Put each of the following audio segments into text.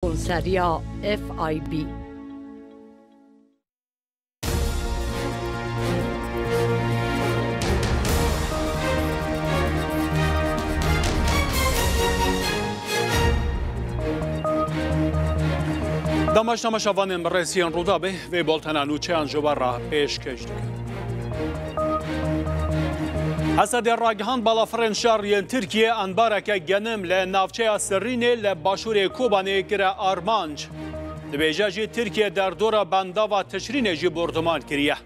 کنسریا FIB. دامشنامه شوان رئیسیان رودابه و بولتنانوچه انجوبر را پیش کشید. حسد راگهان بالافرن شهر ترکیه انبارک گنم لنافچه سرینه لباشور کوبانه گره آرمانج. دبیجه ترکیه در دور بندا و تشرین جی بردمان کریه.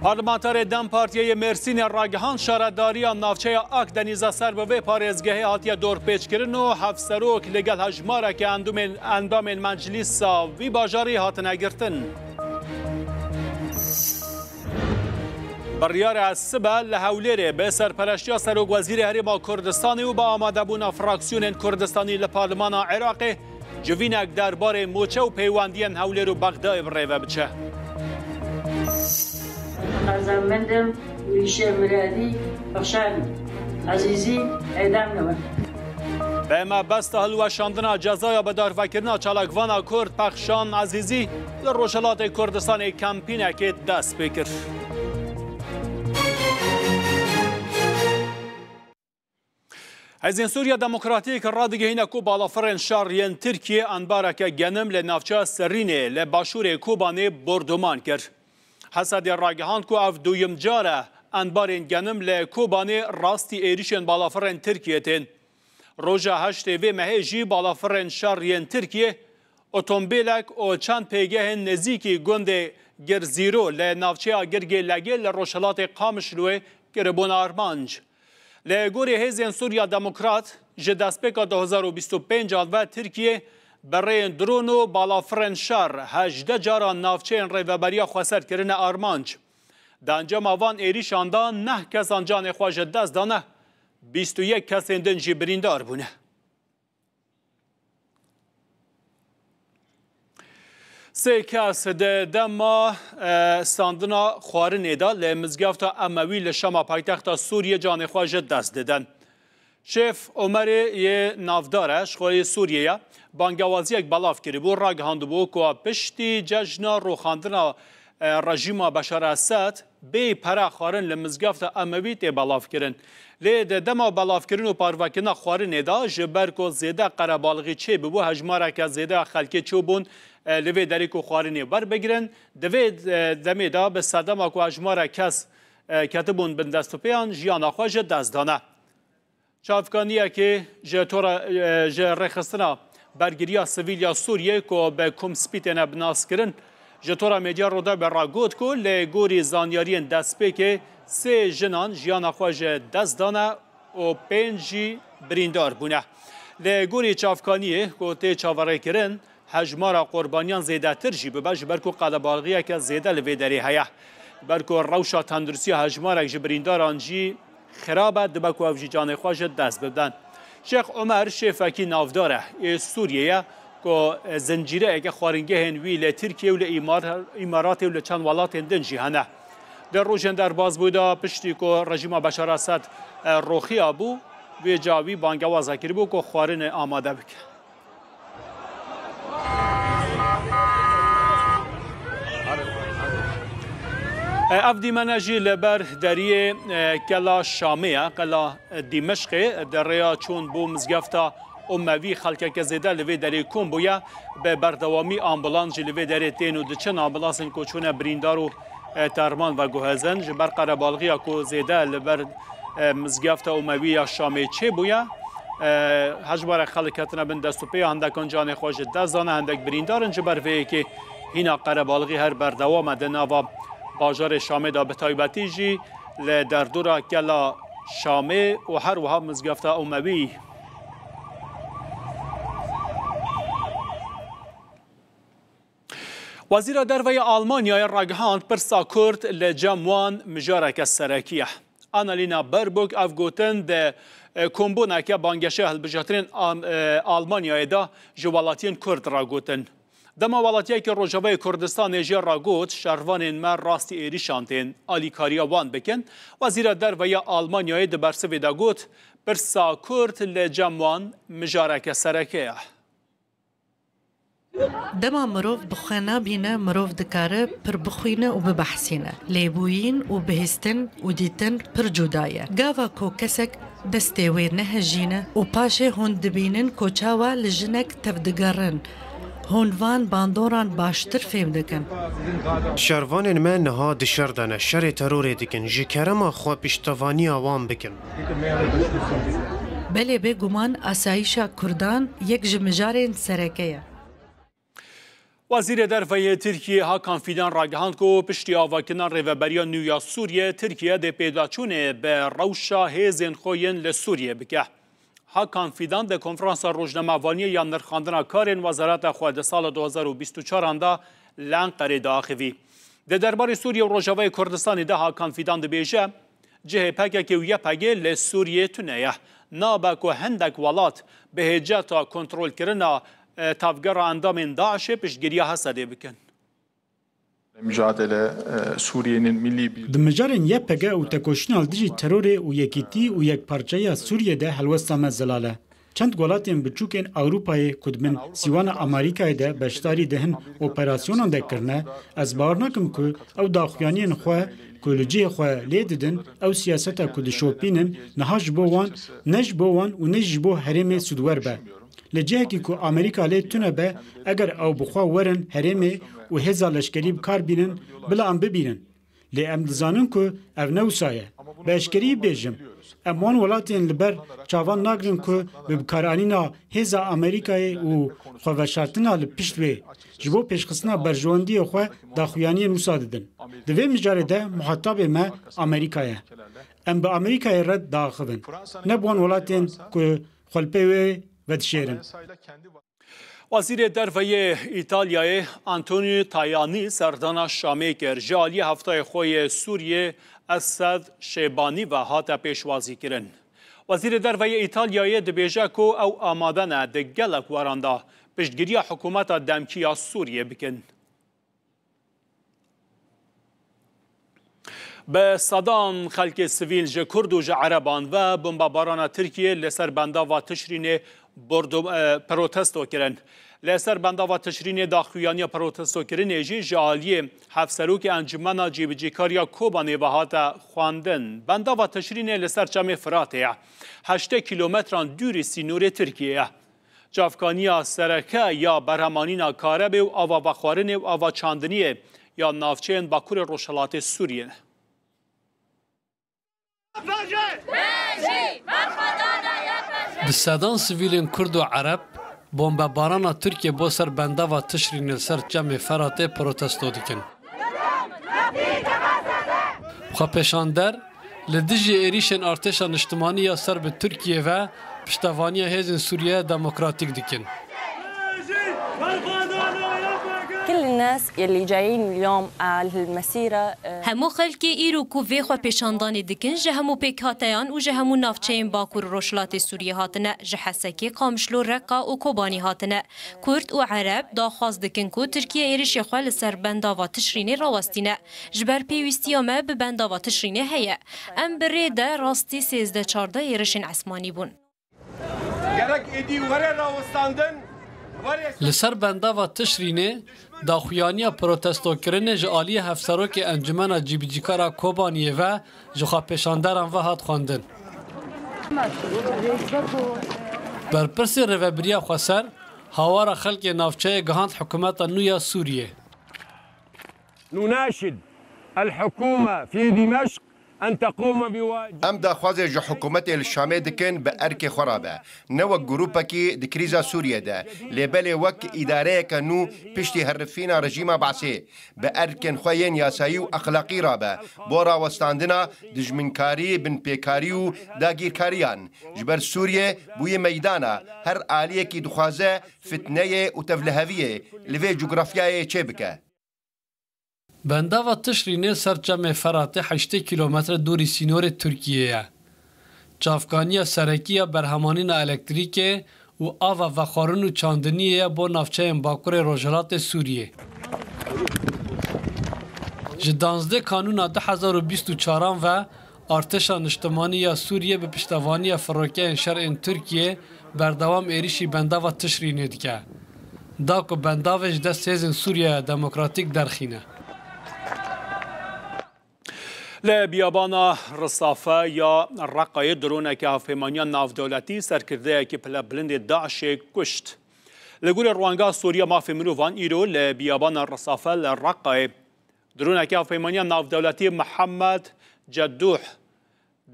پارلمانتر دم پارتیای مرسین راگهان شهرداری نافچه اکدنیزا سر به پارێزگەهی هاتیە دۆرپێچکردن و هەفسەرۆک لەگەڵ هەژمارێکی ئەندامên مەجلیسا وی باژارî هاتنە گرتن. بڕیارە سبە لە هەولێرê بە سەرپەرشتیا سەرۆکوەزیری هەرێما کوردستانی و بە ئامادەبوونا فراکسیۆنên کوردستانی لە پارلمانا عێراقê civînek derbarê moçe û peywendiyên Hewlêr û Bexdayê birêve biçe. Azammendim Gülşe Muradi Başarı Azizi Edem Nova. Bema besta hilweşandina cezaya bedarvekirina çalakvana Kurd Pexşan Azîzî li Rojhilatê Kurdistanê kampînekê dest pê kir. Hêzên Sûriya Demokratîk radigihîne ku balafirên şer yên Tirkiye enbareke genim li navçeya Serrînê li başûrê Kobanê bordoman kir. Hesedê ragihand ku ev duyim car e enbarên genim li Kobanê rastî êrişên balafirên Tirkiye tên. Roja heştê vê mehê jî balafirên şer yên Tirkiye otomobîlek û çend pêgehên nêzîkî gundê Girzîro li navçeya Girgê Legê li Rojhilatê Qamişloyê kiribûne armanc. Li gorî Hêzên Sûriya Demokrat ji destpêka 2025 ve Tirkiye bereyên dron û balafirên şer 18 caran navçeyên rêveberiya xweser kirine armanc. Di encama van êrîşan da 9 kesan canê xwe ji dest dane, 21 kesên din jî birîndar bûne. Sê kes di dema standina xwarinê da li mizgefta Emewî li Şama paytexta Sûriye canê xwe ji dest didin. Şêf Omerê yê navdar e Şixwayê Sûriyeya bangewaziyek belav kiribû ragihandibû ku piştî cejna rûxandina rejîma Beşar Esed bê pera xwarin li mizgefta Emewî tê belav kirin. Lê di dema belavkirin û parvekirina xwarinê da ji ber ku zêde qerebalixî çê bibû hejmareke zêde xelkê çûbûn li vê derê ku xwarinê werbigirin. Di vê demê da bi sedema ku hejmarek kes ketibûn bin destûpêyan jiyana xwe ji dest dane. Çavkaniyekê ji rêxistina bergiriya sivîl ya Sûriyê ku bi komspîtên binaskirin ji tora medya Rodabê ragot ku li gorî zanyariyên destpêkê sê jinan jiyana xwe ji dest dane û 5 jî birîndar bûne. Li gorî çavkaniyê ku tê çaverêkirin hejmara qurbaniyan zêdetir jî bibe ji ber ku qelebalixiyeke zêde li vê derê heye. Ber ku rewşa tenduristiya hejmarek ji birîndaran jî xirab e dibe ku ev jî canê xwe ji dest bidin. Şêx Omer şêfekî navdar e ê Sûriyeyê ku zincîreyeke xwaringehên wî li Tirkiye û li Îmaratê û li çend welatên din jî hene. Di rojên derbasbûyî da piştî ku rejîma Beşar Esed roxiya bû vê cawî bangewaza kiribû ku xwarinê amade bike. Ev dîmene jî li ber deriyê Qela Şamê ye, Qela Dîmeşqê di rêya çûn bû mizgefta Umevî xelkeke zêde li vê derê kom bûye bi berdewamî ambulans jî li vê derê tên û diçin ambulansên ku çûne birîndar û terman ve guhezin ji ber qerebalixiya ku zêde li ber mizgefta Umevî ya Şamê çê bûye. Hejmarek xelk ketine bin destûpêya hindekan canê xwe ji dest dane hindek birîndarin ji ber vêyekê hîna qerebalixî her berdewam e di nava bajarê Şamê da bi taybetî jî li derdora Qela Şamê û her wiha mizgefta Umevî. Wezîra Derveyê Almanyayê ragihand pirsa Kurd li cem wan mijareke serekî ye. Annalena Baerbock ev gotin di kombûneke bangeşa hilbijartinên Almanyayê da ji welatiyên Kurd ragotin. Dema welatiyekî Rojavayê Kurdistanê jê ragot şervanên me rastî êrîşan tên alîkariya wan bikin. Wezîra Derveyê Almanyayê di bersivê de got پرسا کورد لجموان مجارک سرکه دما مروف بخوانا بينا مروف دكاره پر بخوينه و ببحثينه ليبوين و بهستن و ديتن پر جودايه گاوا کو كسك دستوير نهجينه و پاشه هون دبينن كوچاوا لجنك تفدگرن هونوان باندوران باشتر فهم دکن شروان من نها دشر دانه شر ترور دکن جکرما خو پشتوانی آوام بکن بله به گمان آسایشا کردان یک جمجارین سرکیه وزیر دفاعی ترکیه هاکان فیدان راگهاند کو پشتی آواکنان ریوبریا نویا سوریه ترکیه ده پیداچونه به روشا هیزن خوین لسوریه بکه. هاکان فیدان ده کنفرانس روزنامه‌وانی یا نرخاندن کارین وزارت خود سال 2024 اندا لانقره داخوی. ده دربار سوریه و روجاوای کردستان ده هاکان فیدان ده بیجه جه پگه که ویا پگه لسوریه تونیه نابه که هندک ولات به هجتا کنترل کرنا تافگر اندام داعش پشتگیری حسده بکن. mücadele Suriye'nin milli bir Dimijarên YPG û tekoşîna dijî terorê û yekîtî û yekparçeya Sûriyeyê helwesta me zelal e. Çend welatên biçûkên Ewropayê ku dibin sîwana Amerîkayê de beşdarî dihin operasyonan de kirine, ez bawer nakim ku ew daxuyaniyên xwe ku li cihê xwe lê didin, ew siyaseta ku dişopînin niha ji bo wan, ne ji bo wan û ne ji bo herêmê sûdwer be. Li cihekî ku Amerîka lê tune be, eger ew bi xwe werin herêmê û hêza leşkerî bi kar bînin, bila em bibînin. Lê em dizanin ku ev ne wisa ye. Bi eşkerî bêjim. Em wan welatên li ber çavan nagirin ku bi bikaranîna hêza Amerîkayê û xweveşartina li pişt wê ji bo pêşxistina berjewendiyê xwe daxuyaniyên wisa didin. Di vê mijarê de muhetabê me Amerîka ye. Em bi Amerîkayê red daxivin. Ne bi wan welatên ku xwelpê wê vedişêrin. وزیر دفاعی ایتالیای آنتونیو تایانی سردانا شامی کرد جالی هفته خوی سوریه اسد شیبانی و هات پیشوازی کردن. وزیر دفاعی ایتالیای دبیجه کو او آماده نه دگلک وراندا پشتگیری حکومت دمکیا سوریه بکن. به صدام خلک سویل ج کرد و ج عربان و بمباران ترکیه لسر بندا و تشرین پروتستو کرن. لسر بندا و تشرین داخویانی پروتستو کرن ایجی جالی هفسروک انجمنا جیبجیکاریا کوبانی و هاتا خواندن. بندا و تشرین لسر چم فراتیه. 8 کیلومتران دوری سینور ترکیه. جافکانیا سرکه یا برهمانینا کاربه و آوا بخوارن و آوا چاندنیه یا نافچین باکور روشلات سوریه. بسادان سویلین کرد و عرب بمباران ترکیه با سر بنده و تشرین سر جمع فرات پروتستو دیکن. خواه پیشاندر لدیجی ایریشن ارتشان اجتماعی یا سر به ترکیه و پشتوانی هیزن سوریه دموکراتیک دیکن. كل الناس يلي جايين اليوم على المسيرة همو خلقي إيرو كوفي خو پیشاندانی دکن جه همو پیک هاتیان و جه همو نافچین باکور روشلات سوریه هاتنه جه حسکی قامشلو رقا و کوبانی هاتنه کرد و عرب داخواست دکن کو ترکیه ایرش خوال سر بندا و تشرینی راوستینه جبر پیوستیامه به بندا و تشرینی هیه ام بری ده راستی 13-14 ایرشین عثمانی بون لسر بنده و تشرینه داخویانی پروتستو کرنه جالی هفسروک انجمن جیبجیکارا کوبانیه و جخوا پیشاندران و هات خواندن. برپرسی روبریا خسر هوار خلق نافچه گهاند حکومت نویا سوریه. نناشد الحكومة في دمشق أن تقوم بواجب ام داخوازه جو حکومت الشامي دکن به ارک خرابه نو گروپا کی د کریزا سوریه ده لبل وک اداره کنو پشتی هرفینا رژیم بعثی به ارکن خوین یاسایی و اخلاقی رابه بورا وستاندنا دجمنکاری بن پیکاری و داگیرکاریان جبر سوریه بوی میدانا هر آلیه کی دخوازه فتنه و تفلهویه لوی جغرافیای چه بکه بنده و تشرینه سرچم فراته 8 کیلومتر دوری سینور ترکیه چافکانی سرکی برهمانین الکتریک و آوا و خارن و چاندنیه با نافچه باکور روجلات سوریه جدانزده کانون 2024 و ارتشا نیشتمانی یا سوریه به پشتوانی فروکه شرع ترکیه بردوام ایریشی بنداو تشرینه دیگه. داکو بنداوش دست سیزن سوریه دموکراتیک درخینه. لبیابانا رصافه یا رقای درونه که هفپیمانیان ناودولتی سرکرده که پلا بلند داعش کشت. لگور روانگاه سوریه مافی مروفان ایرو لبیابانا رصافه لرقای درونه که هفپیمانیان ناودولتی محمد جدوح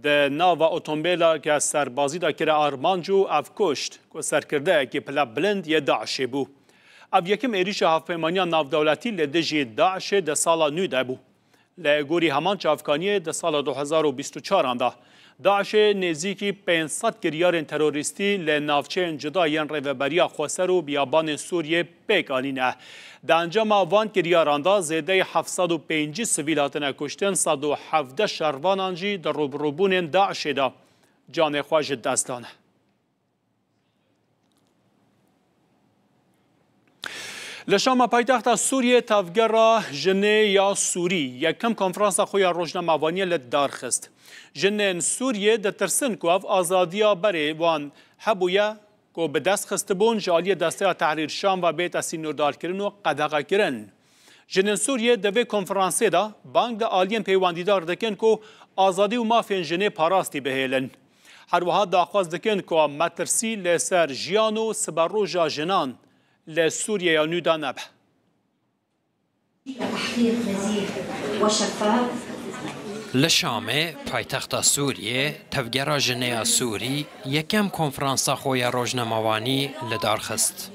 ده ناوا اتومبیلا که سربازی دا کره آرمانجو اف کشت که سرکرده که پلا بلند یه داعش بو. اف یکم ایریش هفپیمانیان ناودولتی لدجی داعش ده سالا نو ده بو. لگوری همان چافکانی ده سال 2024 آنده داعش نزدیکی 500 گریارن تروریستی لنافچه جدایان ریوبریا خواسر و بیابان سوریه پیکانینه. در انجام وان گریارانده زیده 705 سویل هاتنه کشتن 117 شروان آنجی در روبروبون داعش ده جان خواج دستانه. لشام پایتخت سوریه تفگر جنه یا سوری یکم کنفرانس خویا روزنامه‌وانی لدارخست. جنن سوریه در ترسن کو اف آزادیا بره وان حبویا کو به دست خستبون جالی دسته تحریر شام و بیت اسینوردار کردن و قدغه کردن. جنن سوریه دوی کنفرانس دا بانک دا آلین پیواندیدار دکن کو آزادی و مافین جنه پاراستی بهیلن. هر وها داخواست دکن کو مترسی لسر جیانو سبروجا جنان لسوريا یا نودا نبه. تحقیق نزیه و شفاف لشامه پایتخت سوریه تفگر جنه سوری یکم کنفرانس خوی روزنامه‌وانی لدارخست.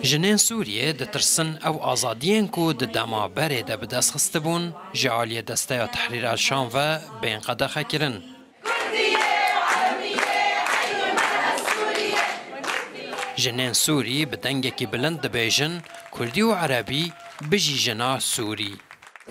جنین سوریه دترسن او آزادین کو دما بره ده به دست خستبون جعالی دسته تحریر الشام و بین قدخه کرن. جنین سوری به دنگکی بلند دبیجن کردی و عربی بجی جنا سوری.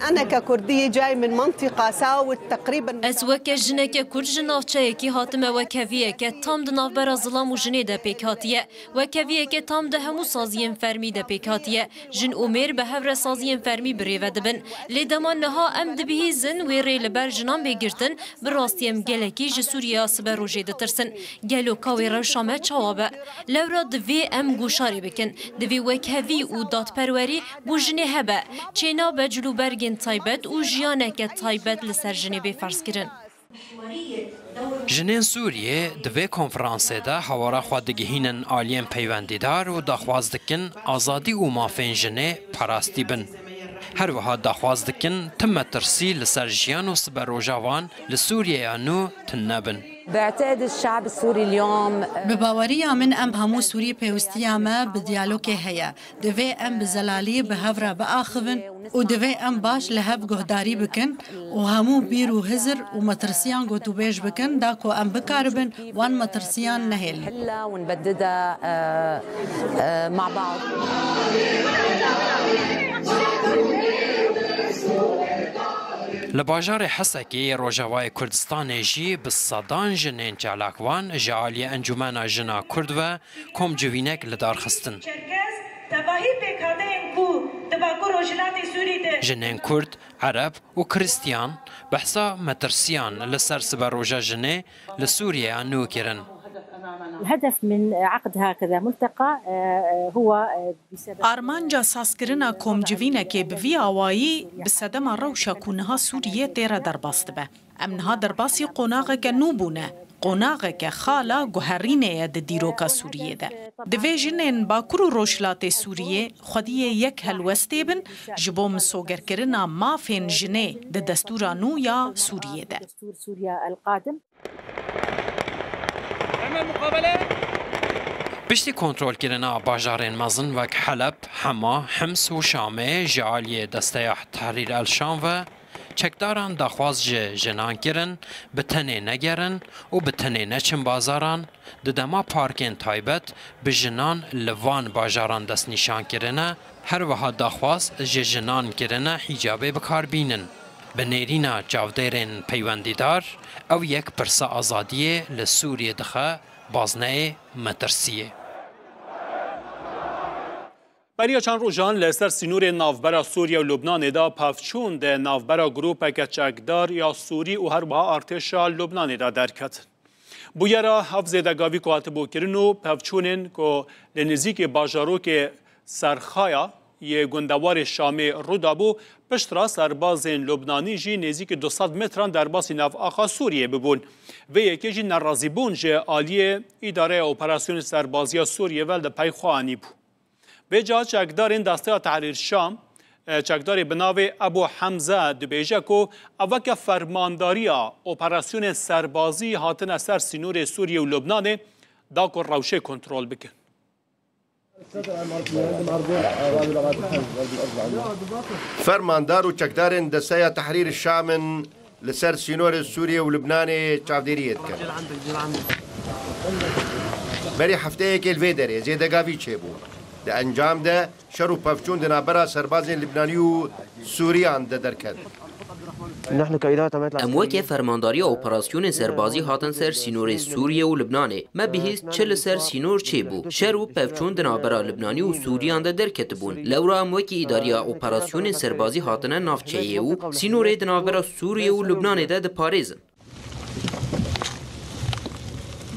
أنا ككردية جاي من منطقة ساوت تقريبا از وک جنه که کرد جنافچه کی هاتمه وکویه که تام دناف بر ظلام و جنه ده پیک هاتیه وکویه که تام ده همو سازیم فرمی ده پیک هاتیه جن عمر به هفر سازیم فرمی بریو دبن لیدمان نها ام دبیه زن و ریل بر جنان بگیرتن براستیم گلکی جسوریا سبر روجه ده ترسن گلو کاوی روشامه چوابه لورا دوی ام گوشاری بکن دوی وکوی و داد پروری بو جنه هبه چینا به جلو برگ تایبت و جیانک تایبت لسر جنبه فرض کردن. جنین سوریه دوی کنفرانس ده هوارا خودگیهینن آلین پیوندیدار و دخواست دکن آزادی و مافین جنه پراستی بن. هر وها دخواست دکن تم ترسی لسر جیان و سبر روجاوان لسوریه انو تنبن. بعتقد الشعب السوري اليوم بباوريا من ام همو سوري بيوستيا ما بديالوكي هيا دوي ام بزلالي بهفرا باخفن ودوي ام باش لهب جهداري بكن وهمو بيرو هزر ومترسيان قوتو بيش بكن داكو ام بكاربن وان مترسيان نهيل هلا ونبددها مع بعض. لباجار حسکی روجاوای کردستان جی بصدان جنین چالاکوان جعالی انجمن جنا کرد و کم جوینک لدار خستن. جنین کرد، عرب و کریستیان بحثا مترسیان لسر سبر روجا جنه لسوریه انو کرن. الهدف من عقد هكذا ملتقى هو آرمانجا ساسکرنا کومجوینه که به وی آوایی به صدم روشا کونها سوریه تیره درباست به. امنها درباسی قناغه که نوبونه. قناغه که خالا گوهرینه ده دیروکا سوریه ده. دوی جنین باکرو روشلات سوریه خودیه یک هلوسته بن جبو مسوگر کرنا مافین جنه ده دستورا نو یا سوریه ده. دستور سوريا القادم. پشتی کنترل کردن باجارین مزن وک حلب، حما، حمص و شامه جعالی دسته تحریر الشام و چکداران دخواست جنان کرن به تنه نگرن و به تنه نچن بازاران ددما پارکین تایبت به جنان لوان باجاران دست نشان کرنه هر وها دخواست جنان کرنه حجابه بکار بینن. به نیرینا جاودرین پیوندیدار او یک پرسا آزادیه لسوریه دخه بازنه مترسیه. بریا چند روزان لسر سینور نافبرا سوریه و لبنان دا پافچون ده نافبرا گروپ که چکدار یا سوری و هر با ارتشا لبنان دا درکت. بویرا حفظ دگاوی که هاتبو کرن و پافچونن که لنزیک باجارو که سرخایا یه گندوار شامی رو دابو پشترا سربازین لبنانی جی نزیک 200 متران در باسی ناف آخا سوریه ببون و یکی جی نرازی بون جه آلیه اداره اپراسیون سربازی سوریه ولد پای خوانی بو. به جا چکدارین دسته تحریر شام چکداری بناوی ابو حمزه دبیجه کو اوک فرمانداری اپراسیون سربازی هاتن اثر سینور سوریه و لبنان دا کو روشه کنترل بکن. فرماندار و چکدارین دسته تحریر شام لسر سینور سوریه و لبنان چاودیریت کرد. بری هفته که الویدره زیدگاوی چه بود. ده انجام ده شر و پفچون ده نابرا سربازین لبنانی و سوریان ده درکد. اموک فرمانداری اپراسیون سربازی هاتن سر سینور سوریه و لبنانه ما بهیست چل سر سینور چه بو شر و پفچون ده نابرا لبنانی و سوریان ده درکت بون لورا اموک اداری اپراسیون سربازی هاتن نافچه و سینور ده نابرا سوریه و لبنانه ده پاریزن.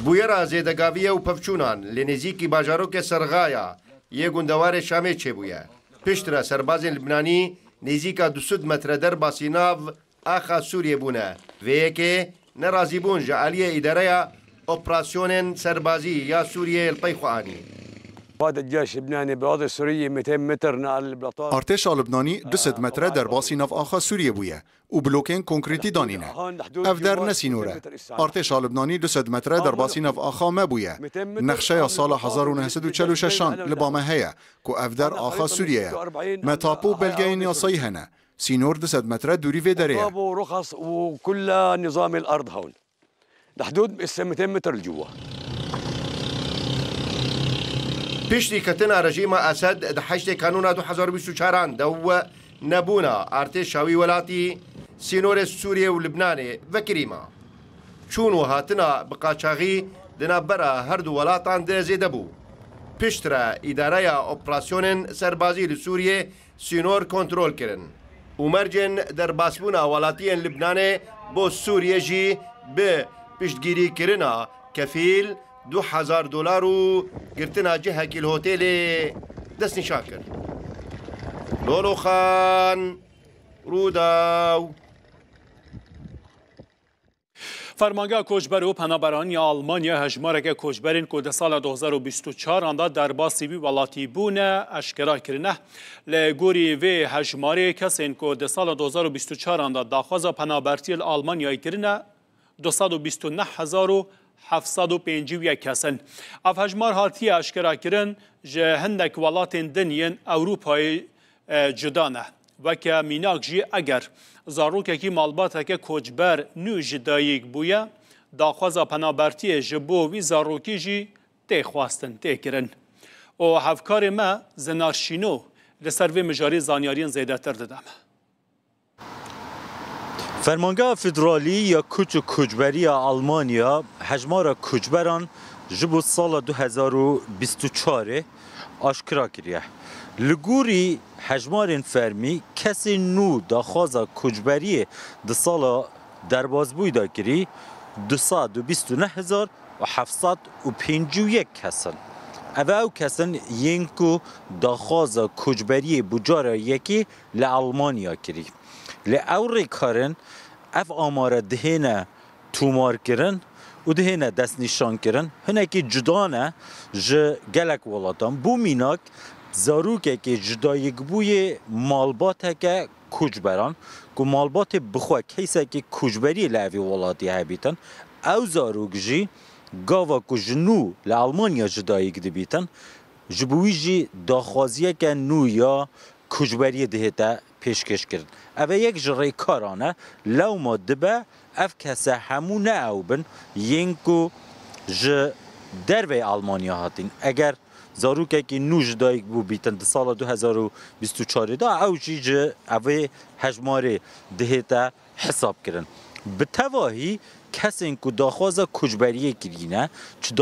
بویرا زیدگاویه و پفچونان لنزیکی باجاروک سرغایا یه گندوار شامی چه بویه. پشتره سربازین لبنانی نزیکا 200 متر در باسی ناو آخا سوریه بونه و یکی نرازی بون جعالیه اداره اپراسیون سربازی یا سوریه الپی خوانی. هذا الجيش اللبناني بوضع سورية 200 متر نقل البلاطات. ارتش لبنانی 200 متر در باسی ناو آخا سوریه بویه و بلوکین کنکریتی دانینه. اف در نسینوره. ارتش لبنانی 200 متر در باسی ناو آخا مبویه. نقشه سال 1946 لبامه هیا که اف در آخا سوریه. متاپو بلگه نیاسایی هنه. سینور 200 متر دوری و دریه. و رخص و كل نظام الارض هون. لحدود 200 متر الجوا. پشتی کتن رژیم اسد ده 8 کانون 2024 دو نبونا ارتش شاوی ولاتی سینور سوریه و لبنان و کریما چون و هاتنا بقاچاغی دنا برا هر دو ولاتان ده زیده بو پشترا اداره اپراسیون سربازی لسوریه سینور کنترول کرن و مرجن در باسبونا ولاتین لبنان بو سوریه جی به پشتگیری کرنا کفیل $2,000 و گرتنا جهه که الهوتیل دست نشان کرد. لولو خان روداو فرمانگاه کوچبر و پناهبرانی آلمانیا هجمارک کوچبرین که در سال 2024 آندا در باسی ولاتی بونه اشکرا کرنه لگوری و هجماری کسین که در سال 2024 آندا داخواز پناهبرتی آلمانیای کرنه 229,750 کسن. اف هجمار هاتی اشکرا کرن جه هندک ولاتین دنین اروپای جدانه و که میناک جی اگر زاروکه کی مالباته که کوچبر نو جداییک بویه داخواز پناهبرتی جبو وی زاروکی جی تی خواستن تی کرن و هفکار ما زنارشینو لسر و مجاری زانیارین زیده تر دادم. فرمانگاه فدرالی یا کوچ و کوچبری آلمانیا هجمار کوچبران جبو سال 2024 آشکرا کریه. لگوری هجمار فرمی کسی نو داخواز کوچبری ده سال دربازبوی دا کری 229,751 کسن. او کسن ینکو داخواز کوچبری بجار یکی لآلمانیا کری. لأوری کارن اف آمار دهنه تومار کرن و دهنه دست نشان کرن هنکی جدانه جه گلک ولاتان بو میناک زاروکه که جدایک بوی مالباته که کوچبران که مالبات بخواه کیسه که کوچبری لعوی ولاتی هبیتن او زاروک جی گاوا که جنو لالمانیا جدایک دی بیتن جبوی جی داخوازیه که نو یا کوچبری دهته پیشکش کرد. اوه یک جره کارانه لو ما دبه اف کسه همو نه او بن ینکو جه دروی آلمانیا هاتین. اگر زاروکه که نو جدایک بو بیتن ده سال 2024 دا او جی جه اوه هجماره دهته حساب کرن. به تواهی کسی که داخواز کجبری کرینه چه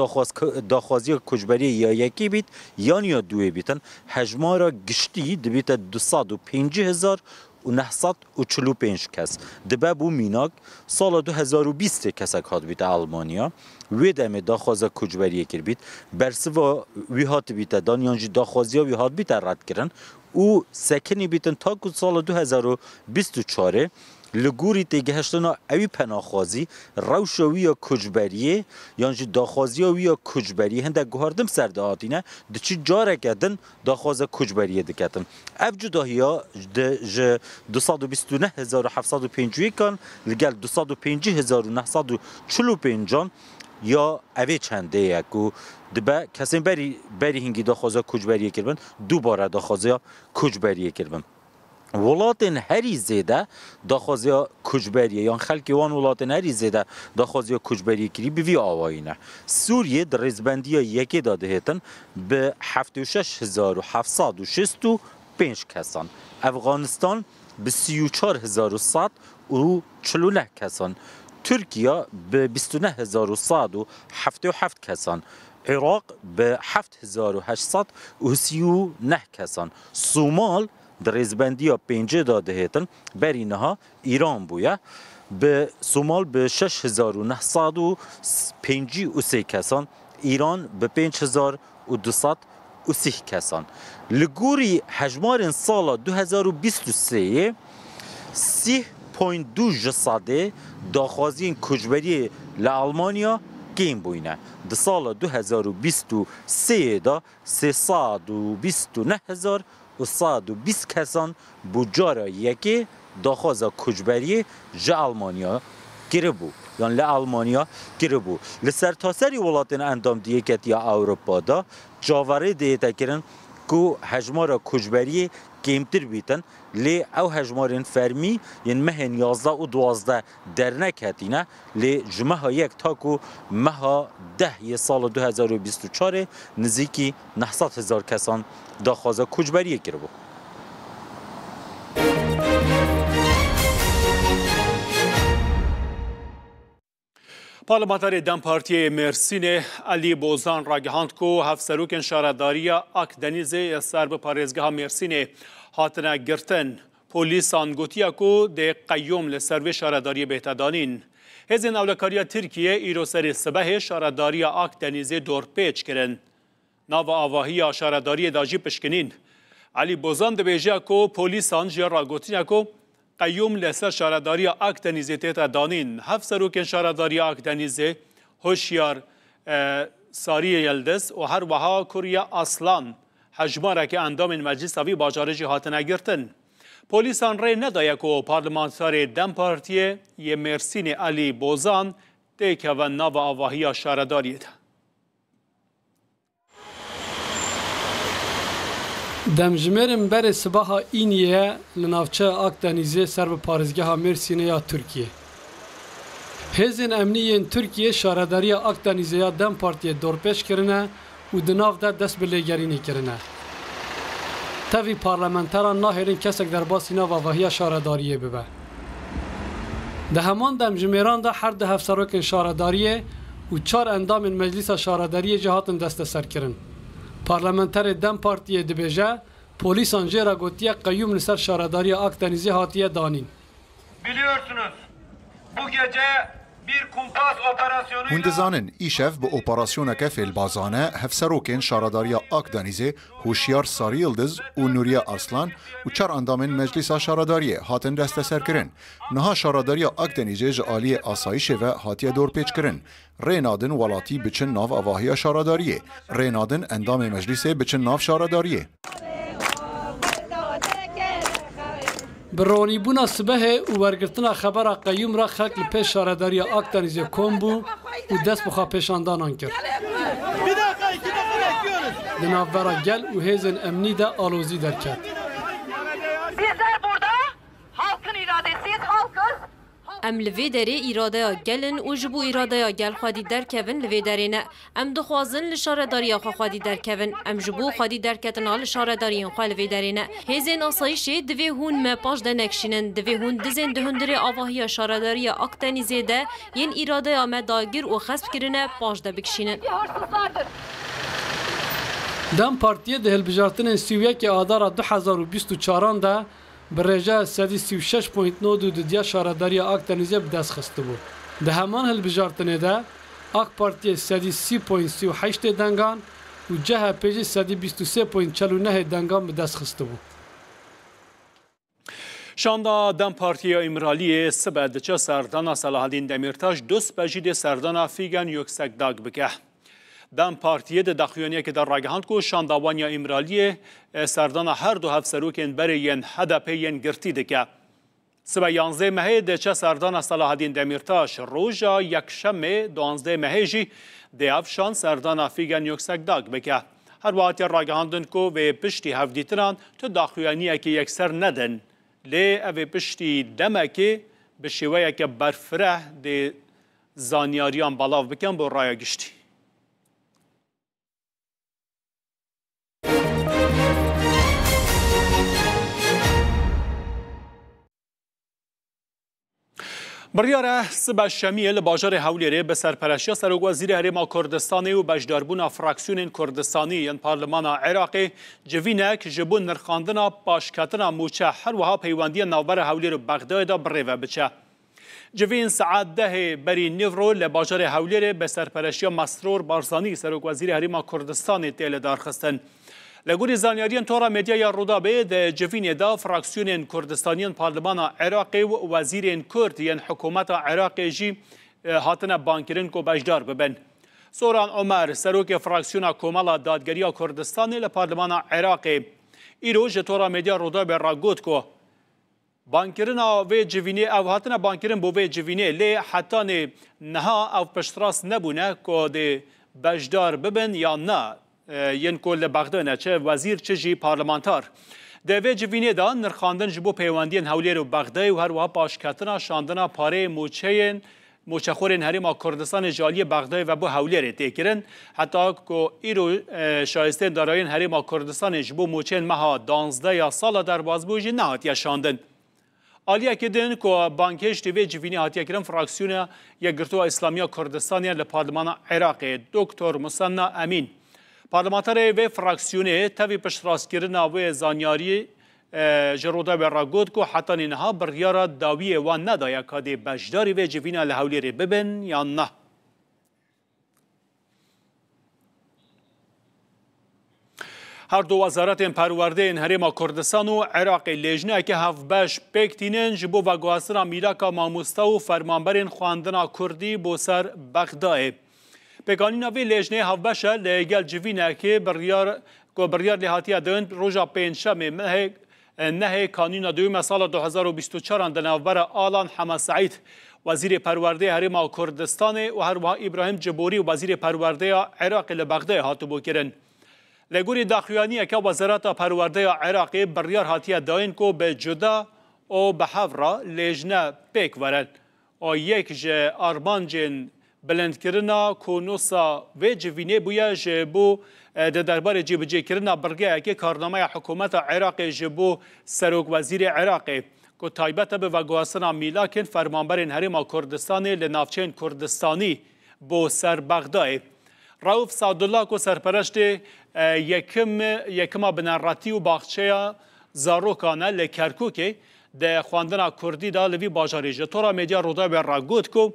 داخوازی کجبری یا یکی بیت یا دوی بیتن حجمارا گشتی دبیت 250,945 کس دبه بو میناک سال 2020 کسک هات بیت آلمانیا وی دمه داخواز کجبری کر بیت برسوا وی هات بیت دانیانجی داخوازی وی هات بیت رد کرن او سکنی بیتن تا که سال 2024 لگوری تگهشتنا اوی پناخوازی روشوی کجبریه یعنی داخوازی ویا کجبری هنده گهاردم سرده آتینه ده چی جاره کدن داخواز کجبریه دکتن اف جداهیا ده 229,750 کن لگل 205,945 یا اوی چنده یکو دبه کسی بری هنگی داخواز کجبریه کربن دوباره داخواز کجبریه کربن ولاتن هری زیده داخوازی کجبریه یا خلکی وان ولاتن هری زیده داخوازی کجبریه کری بیوی آوائینه سوریه در رزبندی یکی داده هیتن به 76,765 کسان افغانستان به 34,149 کسان ترکیه به 29,177 کسان عراق به 7,839 کسان صومال در رزبندی ها 5 داده هیتن بر اینها ایران بویه به صومال به 6,953 کسان ایران به 5,230 کسان لگوری حجمار سال 2023 30.2 جساده داخوازی کجبری لآلمانیا گیم بوینه در سال 2023 دا 329,120 کسان بجارا یکی داخواز کجبری جا آلمانیا گره بو یعنی لآلمانیا گره بو لسرتاسری ولاتن اندام دیگه یا اوروپا دا جاوره دیتا کرن که حجمار کجبری کمتر بیتن لی او حجمارین فرمی یعنی مهن 11 و 12 در نکتینه لی جمعه یک تاکو مها 10 سال 2024 نزدیکی 900,000 کسان داخواز کجبری کرده بود. پارلمانتر دم پارتی مرسین علی بوزان را گهاند که هفسروکن شهرداری اکدنیز سر به پارێزگەها مرسین هاتنه گرتن پولیسان گوتیا که ده قیوم لسروی شهرداری بهتدانین هزین اولکاری ترکیه ایرو سر سبه شهرداری اکدنیز دورپیچ کرن ناو آواهی شهرداری داجی پشکنین علی بوزان ده بیجه که پولیسان جی را گوتیا که قیوم لسر شهرداری اکدنیز تیتا دانین هفسروکن شهرداری اکدنیز هوشیار ساری یلدز و هر وها کوریا اصلان حجماره که اندام مجلس وی باجارجی هاتنه گرتن پولیسان ری ندایه که پارلمانتر دم پارتی یه مرسین علی بوزان دیکه و ناو آواهی شهرداری ده دمجمرم بر سباها اینیه لنافچه اکدنیزی سر به پارێزگەها مرسین یا ترکیه هزین امنیین ترکیه شهرداری اکدنیزی یا دم پارتی دورپیش کرنه و دناف ده دست به لگرینی کرنه تاوی پارلمانتران ناهرین کسک در باسی ناو آواهی شهرداریه ببه ده همان دمجمران ده هر ده هفسروکن شهرداریه و 4 اندام مجلس شهرداری جهاتن دست سر کرن پارلمانتر دم پارتی دبیجه پولیسان جیرا گوتیه قیوم لسر شهرداری اکدنیزی هاتیه دانین Biliyorsunuz bu gece bir kumpas operasyonu هندزانن ایشف به اپراسیون فیل بازانه هفسروکن شهرداری اکدنیزی هوشیار ساری یلدز و نوریا ارسلان و 4 اندام مجلس شهرداری هاتن دست سر کرن نها شهرداری اکدنیزی جعالی آسایش و هاتیه دور پیچ کرن رینادن ولاتی بچن ناو آواهی شهرداری رینادن اندام مجلس بچن ناو شهرداری برونی بونا سبه و ورگرتنا خبر قیوم را خلق پیش شهرداری اکدنیزی کم بو و دست بخوا پیشاندانان کرد دناورا گل و هیزن امنی ده آلوزی در کرد Bizler burada halkın iradesiyiz, halkız. ام لوی دری ایراده گلن و جبو ایراده گل خودی در کون لوی درینه ام دخوازن لشارداری خودی در کون ام جبو خودی در کتنا لشارداری خو لوی درینه هزین آسایشی دوی هون ما پاش دنکشینن دوی هون دزین دهندری آواهی شارداری اکتنی زیده ین ایراده آمد داگیر و خسب کرنه پاش ده بکشینن دم پارتیه ده هلبجارتن سویه که آدارا 2024 ده برجه 36.9 دودیا شارداری اکتنیزه به دست خسته بود. ده همان هلبجارتنه ده اک پارتیه 33.38 دنگان و جه پیجی 123.49 دنگان به دست خسته بود. شاندا دم پارتیا امرالی سبد چه سردانا صلاح الدین دمیرتاش دوست بجید سردانا فیگن یکسک داگ بکه. دم پارتیه ده دخیانیه که در راگهاند کو شانداوانیا امرالی سردانا هر دو هفسروکن برین هدپین گرتی دکه. سبا 11 مهه ده چه سردانا صلاح الدین دمیرتاش روژا یک شمه 12 مهه جی ده افشان سردانا فیگن یکسک داگ بکه. هر وقتی راگهاندن کو و پشتی هفدیتران تو دخیانیه که یکسر ندن. لی اوی پشتی دمه که به شویه که برفره ده زانیاریان بلاو بکن با رای گشتی. بریاره سبا شمیل باجار هولیره به سرپرشتی سروک وزیر هرما کردستانی و بجداربونا فراکسیون کردستانی ین پارلمان عراقی جوینک جبون نرخاندنا باشکتنا موچه هر وها پیوندی نوبر هولیر بغداد بریوه بچه. جوین ساعت ده بری نیورو لباجار هولیره به سرپرشتی مسرور بارزانی سروک وزیر هرما کردستانی تیل دارخستن. لگوری زانیاریان تورا مدیا رودابه ده جوین دا فراکسیون کردستانیان پارلمان عراقی و وزیرین کرد ین حکومت عراقی جی هاتن بانکرین کو بجدار ببن. سوران عمر سروک فراکسیون کومالا دادگری کردستانی لپارلمان عراقی ایرو جتورا مدیا رودابه راگوت کو بانکرین و جوینی او هاتن بانکرین بو و جوینی لی حتی نها او پشتراس نبونه کو ده بجدار ببن یا نه ین کل بغداد چه وزیر چه جی پارلمانتار دوی جوینی دا نرخاندن جبو پیوندین هولیر و بغداد و هر وها پاشکتنا شاندنا پاره موچه خورین هرما کردستان جالی بغداد و بو هولیر تیکرن حتی که ایرو شایستین دارایین هرما کردستان جبو موچین مها 12 یا سال در بازبوجی نهات یا شاندن آلیا که دن که بانکش دوی جوینی هاتیا کرن فراکسیون یا گرتو اسلامی کردستانی لپارلمان عراقی دکتر مسنا امین پارلمانتر و فراکسیونه تاوی پشتراسکرنا و زانیاری جرودا به راگود که حتی نینها بریارا داویه و ندایا که بجداری و جوینا لحولیری ببن یا نه. هر دو وزارت پرورده این هرما کردستان و عراق لیجنه که هفبش پکتینن جبو و گواسنا میراکا ماموستا و فرمانبرین خواندنا کردی بو سر بغداد. پکانینا وی لیجنه هفبشه لگل جوینه که بریار لحاتی دند روژا پینشم نه کانینا دویم سال 2024 دنوبر آلان حما سعید وزیر پرورده هرما کردستان و هر وها ابراهیم جبوری وزیر پرورده عراق لبغداد هاتو بو کرن. لگوری داخویانی که وزارت پرورده عراقی بریار هاتیه داین که به جدا و به حفره لیجنه پیک ورد و یک جه آرمانجین بلند کرنا کونوسا و جوینه بویا جبو درباره جبجه کرنا برگه که کارنامه حکومت عراقی جبو سروک وزیر عراقی که تایبت به وگواسنا میلاکن فرمانبرین هرما کردستانی لنافچین کردستانی بو سر بغداد راوف سعدالله که سرپرشت یکما بنراتی و باخچه زاروکانه لکرکوکه ده خواندنا کردی دا لوی باجاری جتورا میدیا رودا به راگود که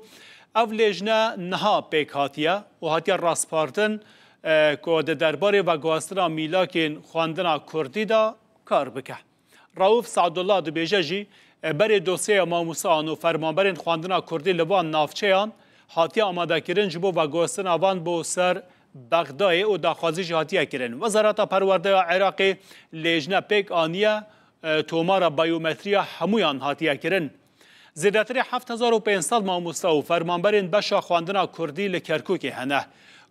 او لیجنه نها پیک هاتیه و هاتیه راسپارتن که ده درباره و گواستنا میلاکین خواندنا کردی دا کار بکه. راوف سعدالله دو بیجه جی بری دوسیه ماموسان و فرمانبرین خواندنا کردی لوان نافچهان هاتیه آماده کرن جبو و گواستنا وان بو سر بغداد و داخوازی هاتیه کرن. وزارت پرورده عراقی لیجنه پیک آنیه تومار بایومتری همویان هاتیه کرن. زیادتر 7500 ماموستا و فرمانبرین بشا خواندنا کردی لکرکوک هنه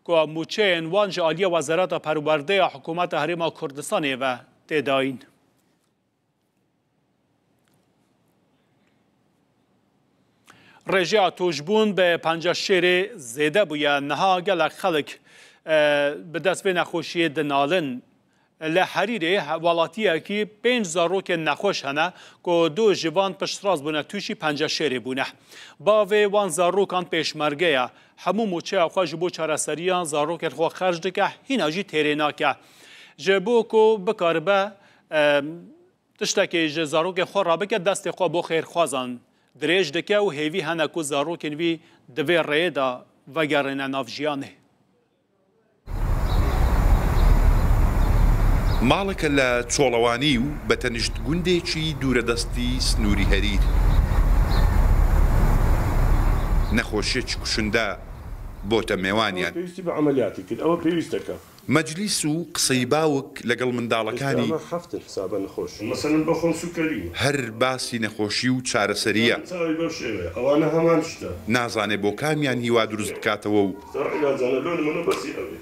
که موچه انوانج عالی وزارت پرورده حکومت هرما کردستان و تداین. ڕێژیا تۆژبوون بە پەنجەشێرێ زێدە بووە نەها گەلک خەڵک bi dest vê nexweşiyê dinalin li Herîrê welatiyekî 5 zarokên nexweş hene ku du ji van piştras bûne tûşî penceşêrê bûne. Bavê wan zarokan pêşmergeya hemû moçeya xwe ji bo çareseriyan zarokên xwe xerc dike hîna jî têrê nake. Ji bo ku bikaribe tiştekê ji zarokên xwe rabike destê xwe bo xêrxwazan dirêj dike û hêvî hene ku zarokên wî di vê rêyê de vegerîne nav jiyanê. ماڵێکە لە چۆڵەوانی و بە تەنیشت گوندێکی دوورەدەستی سنووری هەریر. نەخۆشیێکی کوشندە بۆتە میێوانیان. پێویستی بە عەمەلیاتی کرد ئەوە پێویستەکە. مەجلیس و قسەی باوک لەگەڵ منداڵەکانی هەر باسی نەخۆشی و چارەسەریە. نازانێ بۆ کامیان هیوا دروست بکاتەوە و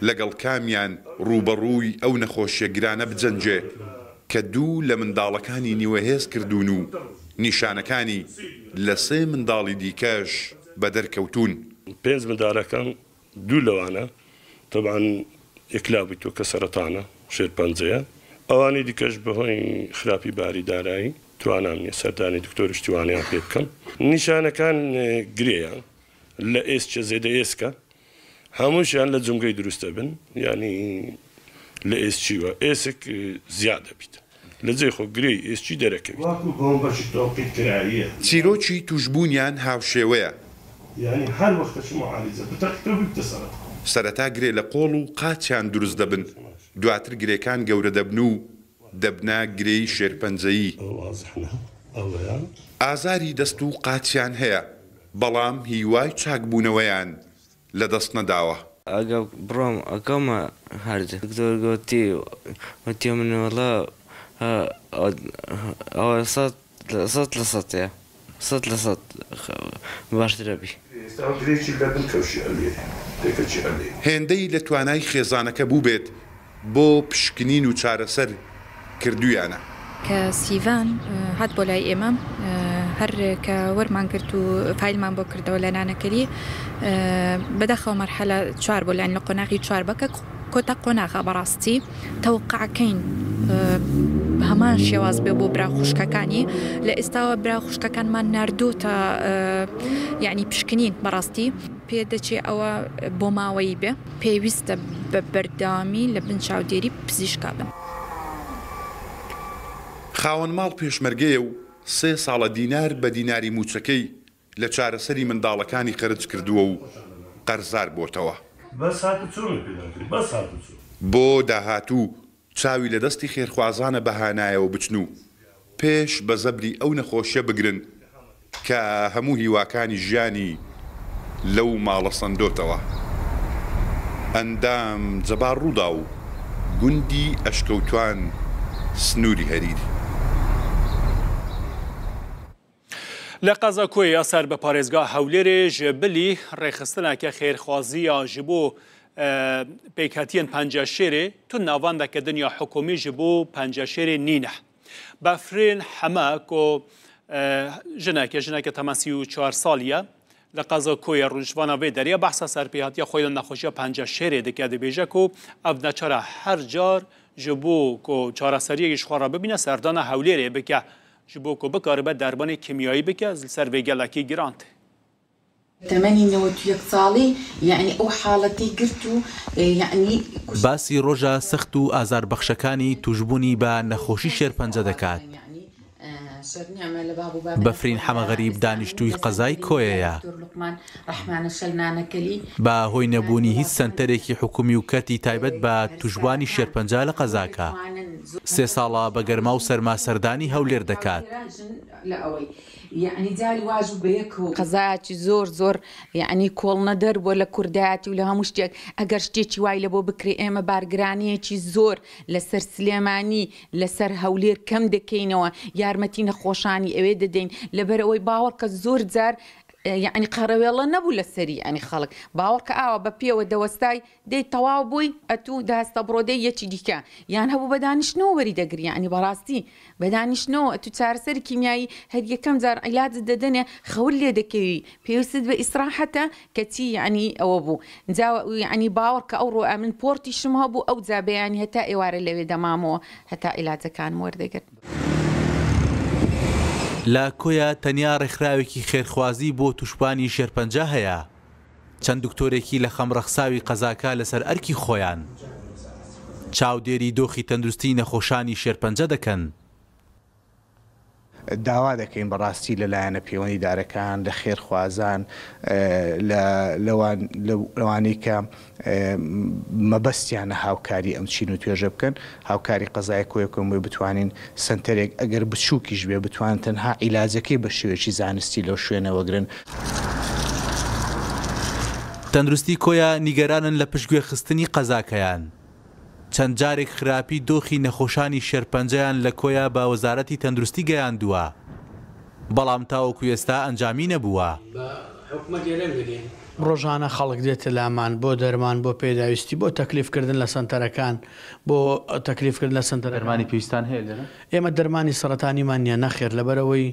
لەگەڵ کامیان ڕوبەڕووی ئەو نەخۆشیە گرانە بجەنجێ کە دوو لە منداڵەکانی نیوەهێز کردوون و نیشانەکانی لە سێ منداڵی دیکەش بە دەرکەوتون. 5 منداڵەکان دوو لەوانە طبعاً یەکلابیتۆ کە سەرەتانە شێرپەنجەیە ئەوانی دیکەش بەهۆی خراپی باری دارایی توانام نییە سەردانی دکتۆری شتیوانیان پێ بکەم. نیشانەکان گرەیە لە ئێسچە زێدە ئێسکە هەمووشیان لە جونگەی دروستە بن ینی لە ئێسچیوە ئێسک زیادە بیت لە جێ خۆ گرەی ئێسچی دەرەکەوێت چیرۆکی توشبوونیان هاوشێوەیە ینی هەر وەختەش معالیزە بتەقیتەوە بکتە سەرەتا. سەرەتا گرێ لە قۆڵ و قاچیان دروست دەبن دواتر گرێکان گەورە دەبن و دەبنا گرەی شێرپەنجەیی. ئازاری دەست و قاچیان هەیە بەڵام هیوای چاکبوونەوەیان لە دەست نەداوە. ئەگە بڕۆم ئەەکەمە هەرجە دکتۆر گوتی وتی منوەڵە ئەوە 100% 100% باشترە بی. هێندەی لە توانای خێزانەکە بوو بێت بۆ پشکنین و چارەسەر کردویانە. کە سیڤان هات بۆ لای ئێمە هەر کە وەرمان کرد و فایلمان بۆ کردەوە لە نانەکەری بەدەخەوە مەرحەلە 4 بۆ لایەن لە قۆناغی 4 بەکە کۆتا قۆناغا بەڕاستی تەوقعکەین هەمان شێواز بێ بۆ برا خوشکەکانی لە ئێستاوە برا خوشکەکانمان ناردووتە یعنی پشکنین بەڕاستی پێ دەچێ ئەوە بۆ ماوەی بێ پێویستە بە بەردامی لە بن چاودێری پزیشکا بن. خاوەن ماڵ پێشمەرگەیە و 3 ساڵە دینار بە دیناری موچەکەی لە چارەسەری منداڵەکانی خەرج کردووە و قەرزار بۆتەوە. بۆ داهاتوو چاوی لە دەستی خێرخوازانە بەهانایەوە بچن و پێش بە زەبری ئەو نەخۆشیە بگرن کە هەموو هیواکانی ژیانی لەو ماڵە سندۆتەوە. ئەندام جەبار ڕوودا و گوندی ئەشکەوتوان سنووری هەریر. لە قەزاکۆی یاسەر بە پارێزگا هەولێرێ ji bilî rêxistineke xêrxwaziya ji bo pêkhetiyen penceşêrê tu navan deke dinya hikûmî ji bo penceşêrê nîne. Befrên heme ku jineke temen 34 saliye li Qezakoyê rûnişvana vê deriya behsa serpêhatiya xwe ya nexweşiya penceşêrê dike dibêje ku ev neçara her car ji bo ku çareseriyekî ji xwe re bibîne serdana Hewlêrê bike ji bo ku bikaribe dermanê kimyayî bike ser vê gelekî giran tê. 91 ساڵی یعنی ئەو حاڵەتی گرت و یعنی باسی ڕۆژە سەخت و ئازاربەخشەکانی توشبوونی بە نەخۆشی شێرپەنجە دەکات. بەفرین حەمەغەریب دانیشتووی قەزای کۆیەیە بە هۆی نەبوونی هیچ سنتەرێکی حکومی و کەتی تایبەت بە توشبوانی شێرپەنجە لە قەزاکە 3 ساڵە بە گەرما و سەرماسەردانی هەولێر دەکات. یعنی جاری واژ بەیەکەوە قەزایەکی زۆر یعنی کۆڵنە دەربووە لە کوردایەتی و لە هەموو شتێک ئەگەر شتێکی وای لە بۆ بکرێ ئێمە بارگرانەیەکی زۆر لەسەر سلێمانی لەسەر هەولێر کەم دەکەینەوە یارمەتی نەخۆشانی ئەوێ دەدەین لەبەرەوەی باوەڕ کە زۆر جار یعنی قەڕەوێڵە نەبوو لە سەری ئەنی خەڵک باوەڕکە ئاوە بە پێوە دەوەستای دەی تەواو بووی ئەتوو دەهستە بڕۆدەی یەکی دیکە یان هەبوو بە دانیشتنەوە وەری دەگری ینی بەڕاستی بە دانیشتنەوە ئەتوو چارەسەری کیمیایی هەر یەکەم جار عیلاجت دەدەنێ خەول لێ دەکەوی پێویستت بە ئیسراحەتە کەچی ینی ئەوە بوو جا ینی باوەڕکە ئەو ڕۆ ئەمن پۆرتی شم هەبوو ئەو جابەیانی هەتا ئێوارە لەوێ دەمامەوە هەتا عیلاجەکانم وەردەگرت. لە کۆیە تەنیا ڕێکخراوێکی خێرخوازی بۆ توشبانی شێرپەنجە هەیە چەند دکتۆرێکی لە خەمڕەخساوی قەزاکە لەسەر ئەرکی خۆیان چاودێری دۆخی تەندروستی نەخۆشانی شێرپەنجە دەکەن. داوا دەکەین بەڕاستی لەلایەنە پەیوەندیدارەکان لە خێرخوازان لەوانەی کە مەبەستیانە هاوکاری ئەم چین و توێژە بکەن هاوکاری قەزای کۆیەکەم بتوانین سنتەرێک ئەگەر بچووکیش بێ بتوان تەنها عیلاجەکەی بە شێوەیەکی زانستی لەو شوێنەوەگرن. تەندروستی کۆیە نیگەرانن لە پشتگوێ خستنی قەزاکەیان. چەند جارێک خراپی دۆخی نەخۆشانی شێرپەنجەیان لە کۆیە بە وەزارەتی تەندروستی گەیاندووە بەڵام تاوەکو ئێستا ئەنجامی نەبووە. ڕۆژانە خەڵک دێتە لامان بۆ دەرمان بۆ پێداویستی بۆ تەکلیفکردن لە سنتەرەکان بۆ تەکلیفکردن لە سنتەرەکانی پێویستان هەیە ئێمە دەرمانی سەرەتانیمان نیە نەخێر لەبەرەوەی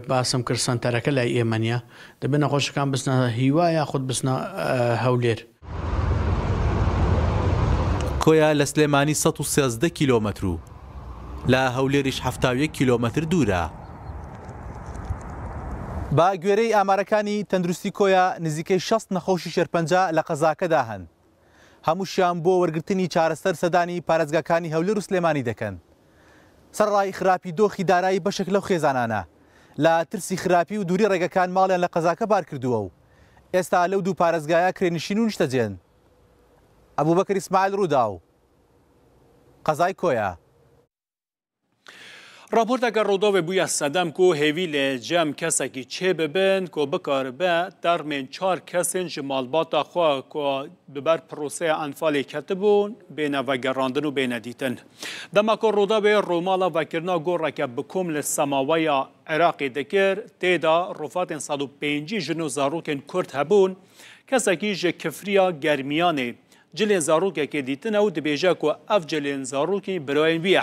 باسم کرد سنتەرەکە لای ئێمە نیە دەبێت نەخۆشەکان بستنە هیوا یاخود بستنە هەولێر. کۆیە لە سلێمانی 113 کیلۆمەتر و لە هەولێریش 71 کیلۆمەتر دوورە. با گوێرەی ئامارەکانی تەندروستی کۆیە نزیکەی 60 نەخۆشی شێرپەنجە لە قەزاکەدا هەن. هەمووشیان بۆ وەرگرتنی چارەسەر سەدانی پارێزگاکانی هەولێر و سلێمانی دەکەن. سەرڕای خراپی دۆخی دارایی بەشێک لەو خێزانانە لە ترسی خراپی و دووری ڕێگەکان ماڵیان لە قەزاکە بار کردووە و ئێستا لەو دوو پارێزگایە کرێنشین و نیشتەجێن. ئەبوبەکر ئیسماعیل ڕووداو قەزای کۆیە. راپۆرتێکە ڕۆداوێ بوویە سەدەم کو هێوی لێ جەم کەسێکی چێ ببن کۆ بکاربە دەرمێن 4 کەسên ji malbata xwe ku bi ber prosêya enfalê ketibûn bêne vegerandin û bêne dîtin. Dema ku Rodavê romala vekirina goreke bi kom li semaweya Iraqê dikir têda rofatên 105 jin û zarokên Kurd hebûn kesekî ji kifriya germiyanê cilên zarokekê dîtin ew dibêje ku ev cilên zarokî birayên wî ye.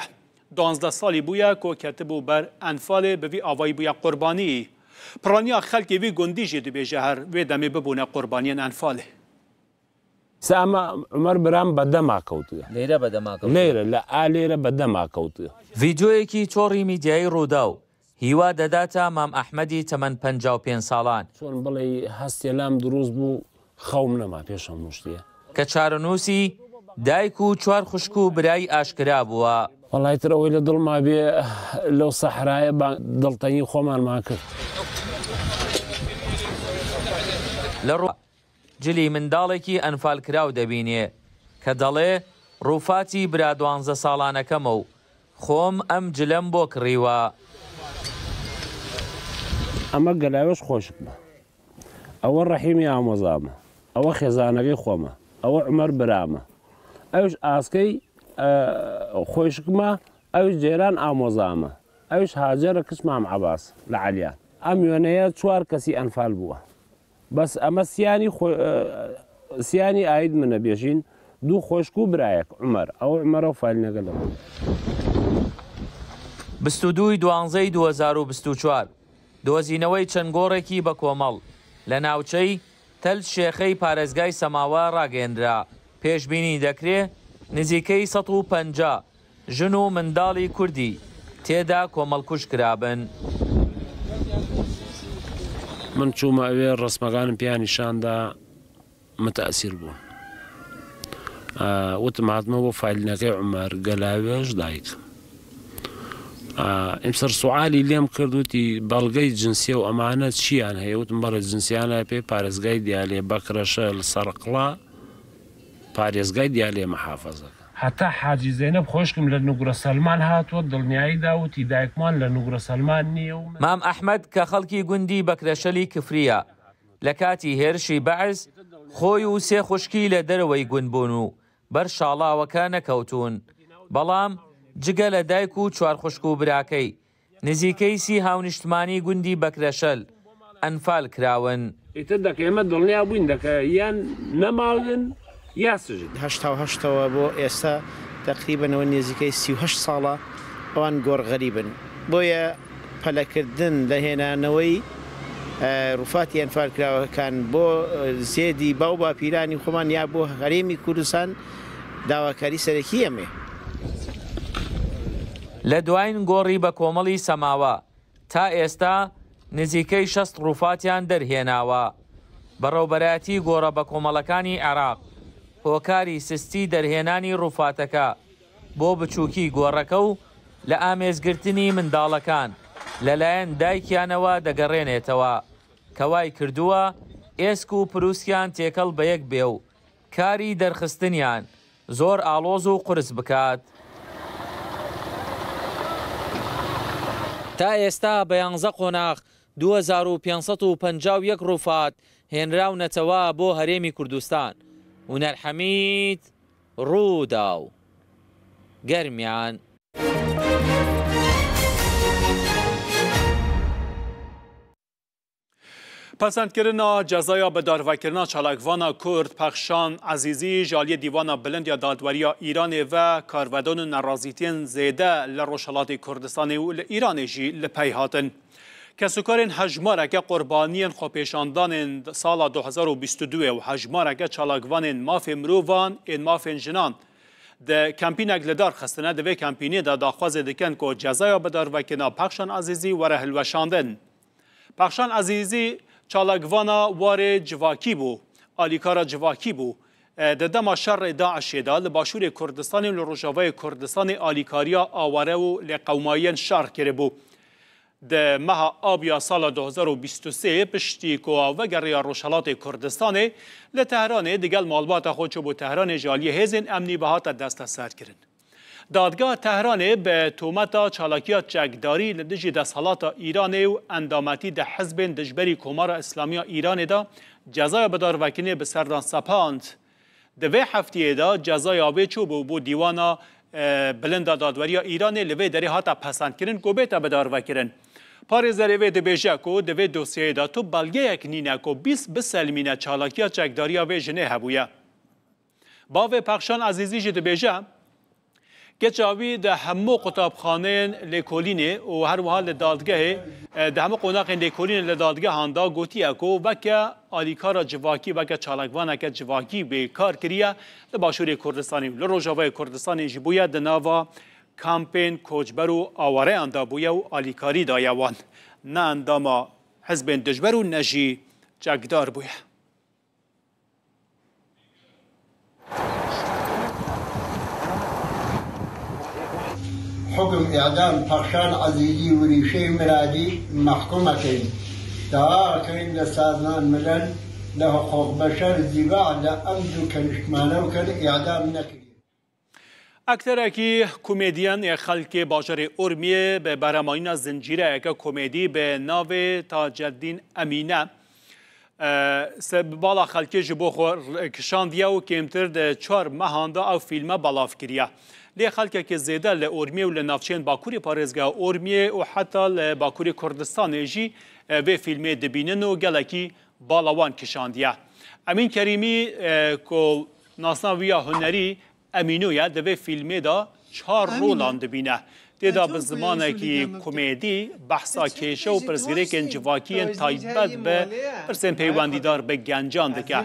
12 salî bûye ku ketibû ber enfalê bi vî avayî bûye qurbanî. Piraniya xelkê vî gundî jî dibêje her vê demê bibûne qurbaniyên enfalê. Sama Ömer Biram bedema kewtiye. Lêre bedema kewtiye. Lêre li alêre bedema kewtiye. Vîdeoyekî çorî mîdyayî Rodaw hîwa dedata Mam Ehmedî temen 55 salan. Çon bilê hestê lam dirûz bû xewm nema pêşa muştiye. Ke çarenûsî dayk û 4 xuşk û birayî aşkira bûye. والله ترى ويلي ضل ما بي لو صحراء ضلتني خومان ما كنت لرو جلي من دالكي انفال كراو دبيني كدالي روفاتي برا 12 سالانه كمو خوم ام جلم بوك ريوا اما قلاوش خوش اول رحيم يا مزامه او خزانه خومه او عمر برامه اوش اسكي خۆشکمە ئەوش جێران ئامۆزامە ئەوش هاجرە کچمام عەباس لە عەلیان ئەم وێنەیە 4 کەسی ئەنفال بووە بەس ئەمە سیانی ئاید منە بێژین دوو خۆشک و برایەک عومەر ئەو عومەرە و فالینەگە لەوە 22/12/2024 دۆزینەوەی چەند گۆڕێکی بە کۆمەڵ لە ناوچەی تەل شێخەی پارێزگای سەماوە ڕاگەیەندرا پێشبینی دەکرێ نزیکەی 150 ژن و منداڵی کوردی تێدا کۆمەڵکوش کرابن. من چوومە ئەوێ ڕسمەکانم پیانیشاندا متەئسیر بوون وتم هاتمە بۆ فایلینەکەی عومەر گەلاوێش دایک ئەمسەر سوعالی لێم کردوتی بەڵگەی جنسیە و ئەمانە چیان هەیە وتم بەڵێ جنسیانە پێ پارێزگای دیالێ بەکرەشە لە سەرقڵا پارێزگای دیالێ مەحافەزەکە هەتا حاجی زەینەب خۆشکم لە نوگرە سەلمان هاتووە دڵنیایی داوتی دایکمان لە نوگرە سەلمان نییە و مام ئەحمەد کە خەڵکی گوندی بەکرەشەلی کفریە لە کاتی هێرشی بەعز خۆی و سێ خوشکی لە دەرەوەی گوند بوون و بەر شاڵاوەکە نەکەوتون بەڵام جگە لە دایک و 4 خوشک و براکەی نزیکەی 30 هاونیشتمانی گوندی بەکرەشەل ئەنفال کراون. ئیتر دەکە ئێمە دڵنیا بووین دەکە یان نەماڵن یا سژن. هەشتەوە بۆ ئێستا تقریبەنەوە نێزیکەی 38 ساڵە ئەوان گۆڕ غەریبن. بۆیە پەلەکردن لە هێنانەوەی ڕوفاتی ئەنفالکراوەکان بۆ زێدی باو باپیرانی خۆمان یا بۆ هەرێمی کوردستان داواکاری سەرەکی ئەمێ. لە دوایین گۆڕی بە کۆمەڵی سەماوە تا ئێستا نزیکەی 60 ڕوفاتیان دەرهێناوە. بەڕێوبەرایەتی گۆڕە بە کۆمەڵەکانی عێراق هۆکاری سستی دەرهێنانی ڕوفاتەکە بۆ بچووکی گۆڕەکە و لە ئامێزگرتنی منداڵەکان لەلایەن دایکیانەوە دەگەڕێنێتەوە کەوای کردووە ئێسک و پرووسیان تێکەڵ بە یەک بێ و کاری دەرخستنیان زۆر ئاڵۆز و قرس بکات. تا ئێستا بە 11 قۆناغ 2551 ڕوفات هێنراونەتەوە بۆ هەرێمی کوردستان و نەرحەمید ڕوودا و گەرمیان. پسندکردنا جزایا به داروکردنا چالاکوانا کرد پخشان عزیزی جالی دیوانا بلند یا دادوریا ایران و کارودان نرازیتین زیده لروشالات کردستان و ایران جی لپی هاتن. کسوکارین هجمارک قربانیان خوپیشاندان سال 2022 و هجمارک چالاکوان ماف مروان این ماف جنان ده کمپینک لدار خستنه دوی کمپینی ده داخواز دکن که جزایا به داروکردنا پخشان عزیزی و رهلوشاندن. پخشان عزیزی چالاکوانا وار جواکی بو، آلیکارا جواکی بو، دما شر داعش دا لباشور کردستان و لروجاوای کردستان آلیکاریا آواره و لقومایین شر کرده بو. ده ماه آبیا سال 2023 پشتی که وگریا روشالات کردستان لتهران دیگل مالبات خودشو بو تهران جالی هزین امنی بهات دست سر کرن. دادگاه تهران به تومتا چالاکیا چکداری لدجی دستحالات ایران و اندامتی ده حزب دجبری کمار اسلامی ایران دا جزای بدار وکینه به سردان سپاند. دوی هفته دا جزای آبی چوب بو دیوانا بلند دادوری ایران لوی دری هاتا پسند کرن گوبیتا بدار وکرن. پاریز دروی دبیجه کو دوی دوسیه دا تو بلگه یک نینه کو 20 بسلمینه چالاکیا چکداری آبی جنه هبویه. باوی پخشان عزیزی جد بیجه گچاوی ده همو قطابخانه لیکولینه و هر وحال دادگاه ده همو قوناق لیکولینه لدادگاه هندا گوتی اکو وکه آلیکارا جواکی وکه چالکوانه که جواکی به کار کریه لباشور کردستانی لروجاوای کردستانی جبویه ده ناوا کامپین کوچبر و آواره اندا بویه و آلیکاری دایوان نه انداما حزب دجبر و نجی جگدار بویه. حكم إعدام پخشان عزيزي وريشي مرادي محكومة كين دا كين لسازمان ملل له حقوق بشر زيباع لأمدو كنشمانو كان إعدام نكري. اکثر کی کمدین خلک باجر ارمیه به برامانین زنجیره که کمدی به ناو تاجالدین امینه بالا خلکی جبو کشاندیا و کمتر ده 4 ماهانده او فیلم بالاف کریه. لی خلکی که زیده لارمیه و لنافچین باکوری پارزگاه ارمیه و حتی لباکوری کردستان جی و فیلم دبینن و گلکی بالاوان کشاندیه. امین کریمی که ناسناویا هنری امینویه دوی فیلمه دا 4 رولان دبینه. دیدا به زمانه که کمدی بحثا کشه و پرسگره که انجواکین تایبت به پرسن پیوندیدار به گنجان دکه.